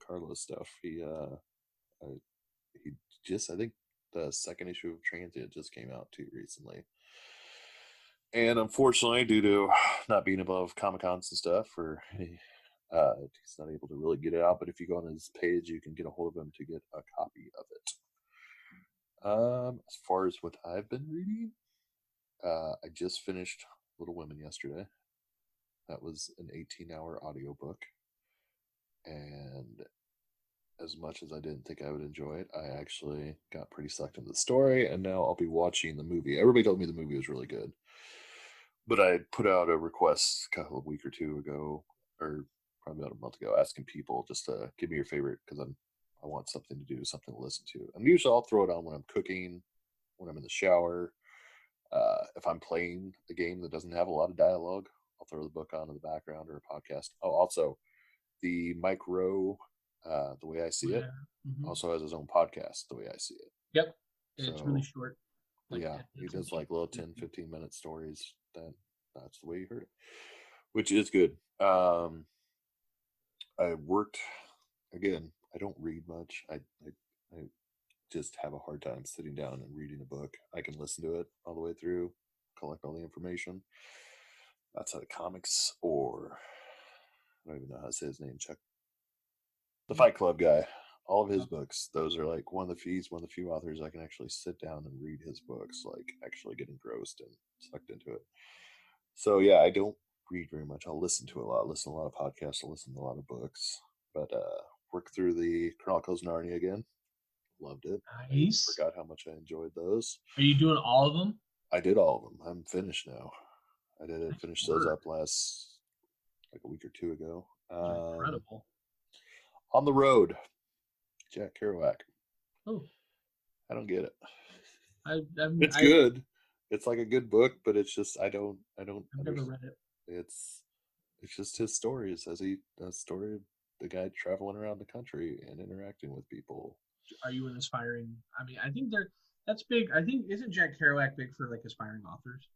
Carlos stuff. I, he just I think the second issue of Transient just came out too recently. And unfortunately, due to not being above Comic Cons and stuff, he's not able to really get it out. But if you go on his page, you can get a hold of him to get a copy of it. As far as what I've been reading, I just finished Little Women yesterday. That was an 18-hour audiobook. And as much as I didn't think I would enjoy it, I actually got pretty sucked into the story. And now I'll be watching the movie. Everybody told me the movie was really good. But I put out a request a week or two ago, or probably about a month ago, asking people just to give me your favorite because I want something to do, something to listen to. And usually I'll throw it on when I'm cooking, when I'm in the shower. If I'm playing a game that doesn't have a lot of dialogue, I'll throw the book on in the background or a podcast. Oh, also the Mike Rowe, the way I see it, Yeah. Mm-hmm. also has his own podcast, the way I see it. Yep. It's really So short. Like yeah, he does like little 10, 15. 15-minute stories. That's the way you heard it, which is good. I worked again. I don't read much. I just have a hard time sitting down and reading a book. I can listen to it all the way through, collect all the information. Outside of comics, or I don't even know how to say his name. Chuck, the Fight Club guy. All of his books. Those are like one of the few authors I can actually sit down and read his books, like actually get engrossed and sucked into it. So yeah, I don't read very much. I'll listen to a lot. Listen to a lot of podcasts. I'll listen to a lot of books. But work through the Chronicles of Narnia again. Loved it. I Nice. forgot how much I enjoyed those. Are you doing all of them? I did all of them. I'm finished now. I did it. Nice Finished those work. up last like a week or two ago. Those are incredible. On the Road, Jack Kerouac. Oh, I don't get it. I've It's good. It's like a good book, but it's just I don't never understand. read it. It's just his stories as he a story of the guy traveling around the country and interacting with people. Are you an aspiring? I mean, I think that's big. I think isn't Jack Kerouac big for like aspiring authors?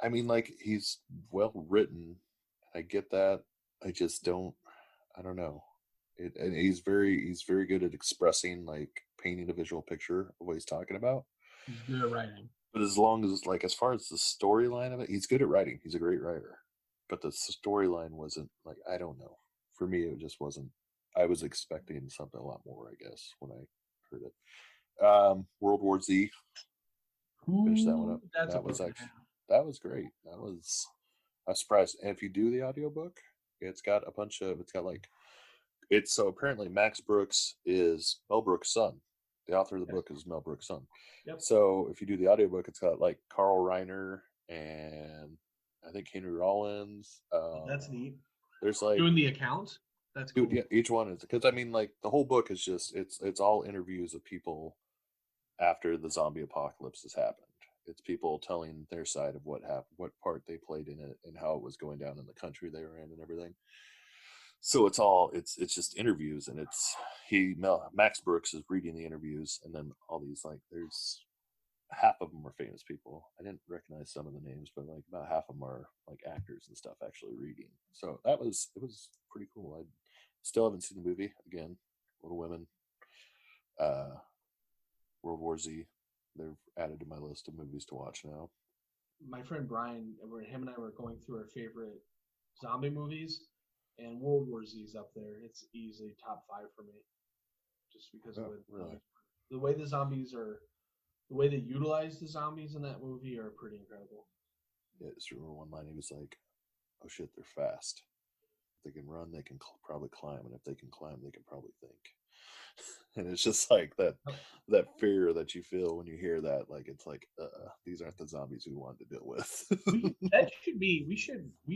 I mean, like he's well written. I get that. I just don't. I don't know. And he's very good at expressing, like painting a visual picture of what he's talking about. He's good at writing. But as long as like as far as the storyline of it, he's good at writing. He's a great writer. But the storyline wasn't like I don't know. For me, it just wasn't. I was expecting something a lot more. I guess when I heard it. World War Z. Finished that one Who? up. That's a That was book and a actually half. that was great. That was I was surprised. And if you do the audiobook, it's got a bunch of it's got like it's so apparently Max Brooks is Mel Brooks' son. The author of the Yes. book is Mel Brooks' son. Yep. So if you do the audiobook, it's got like Carl Reiner and I think Henry Rollins. Oh, that's neat. There's like Doing the account. That's dude, cool. yeah, each one is because I mean like the whole book is just it's all interviews of people after the zombie apocalypse has happened. It's people telling their side of what happened, what part they played in it, and how it was going down in the country they were in, and everything. So it's just interviews, and it's Max Brooks is reading the interviews, and then all these like there's half of them are famous people. I didn't recognize some of the names, but like about half of them are like actors and stuff actually reading. So it was pretty cool. I still haven't seen the movie again. Little Women, uh, World War Z. They're added to my list of movies to watch now. My friend Brian, him and I were going through our favorite zombie movies, and World War Z is up there. It's easily top five for me, just because of Oh, really? the way the zombies are, the way they utilize the zombies in that movie are pretty incredible. Yeah, I just remember one line. He was like, "Oh shit, they're fast. If they can run, they can probably climb, and if they can climb, they can probably think." And it's just like that fear that you feel when you hear that. Like it's like, these aren't the zombies we wanted to deal with. We that should be we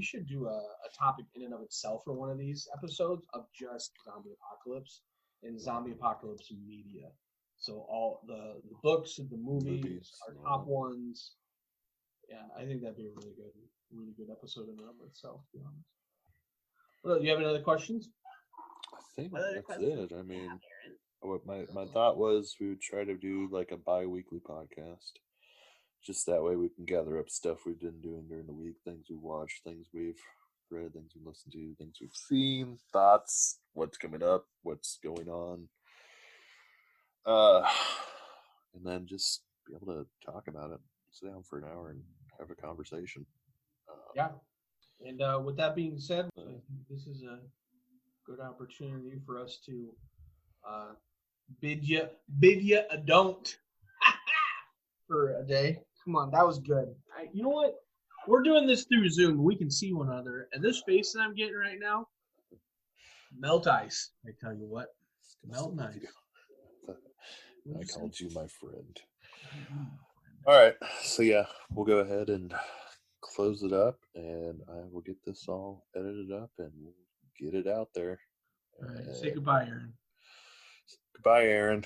should do a topic in and of itself for one of these episodes of just zombie apocalypse and zombie apocalypse media. So all the books and the movies, Movies our and all top that. ones. Yeah, I think that'd be a really good episode in and of itself. To be honest. Well, you have any other questions? I think What other that's questions it. do I you have, mean, Aaron? what my thought was we would try to do like a bi-weekly podcast. Just that way we can gather up stuff we've been doing during the week, things we've watched, things we've read, things we've listened to, things we've seen, thoughts, what's coming up, what's going on. Uh, and then just be able to talk about it, sit down for an hour and have a conversation. Yeah. And with that being said, Uh, I think this is a good opportunity for us to uh, bid you a don't for a day. Come on, that was good. You know what? We're doing this through Zoom. We can see one another, and this face that I'm getting right now, melt ice. I tell you what, melt with you. ice. What'd I you say? called you my friend. You, my friend. All right. So yeah, we'll go ahead and close it up, and I will get this all edited up, and we'll get it out there. All right, say And goodbye, Aaron. goodbye, Aaron.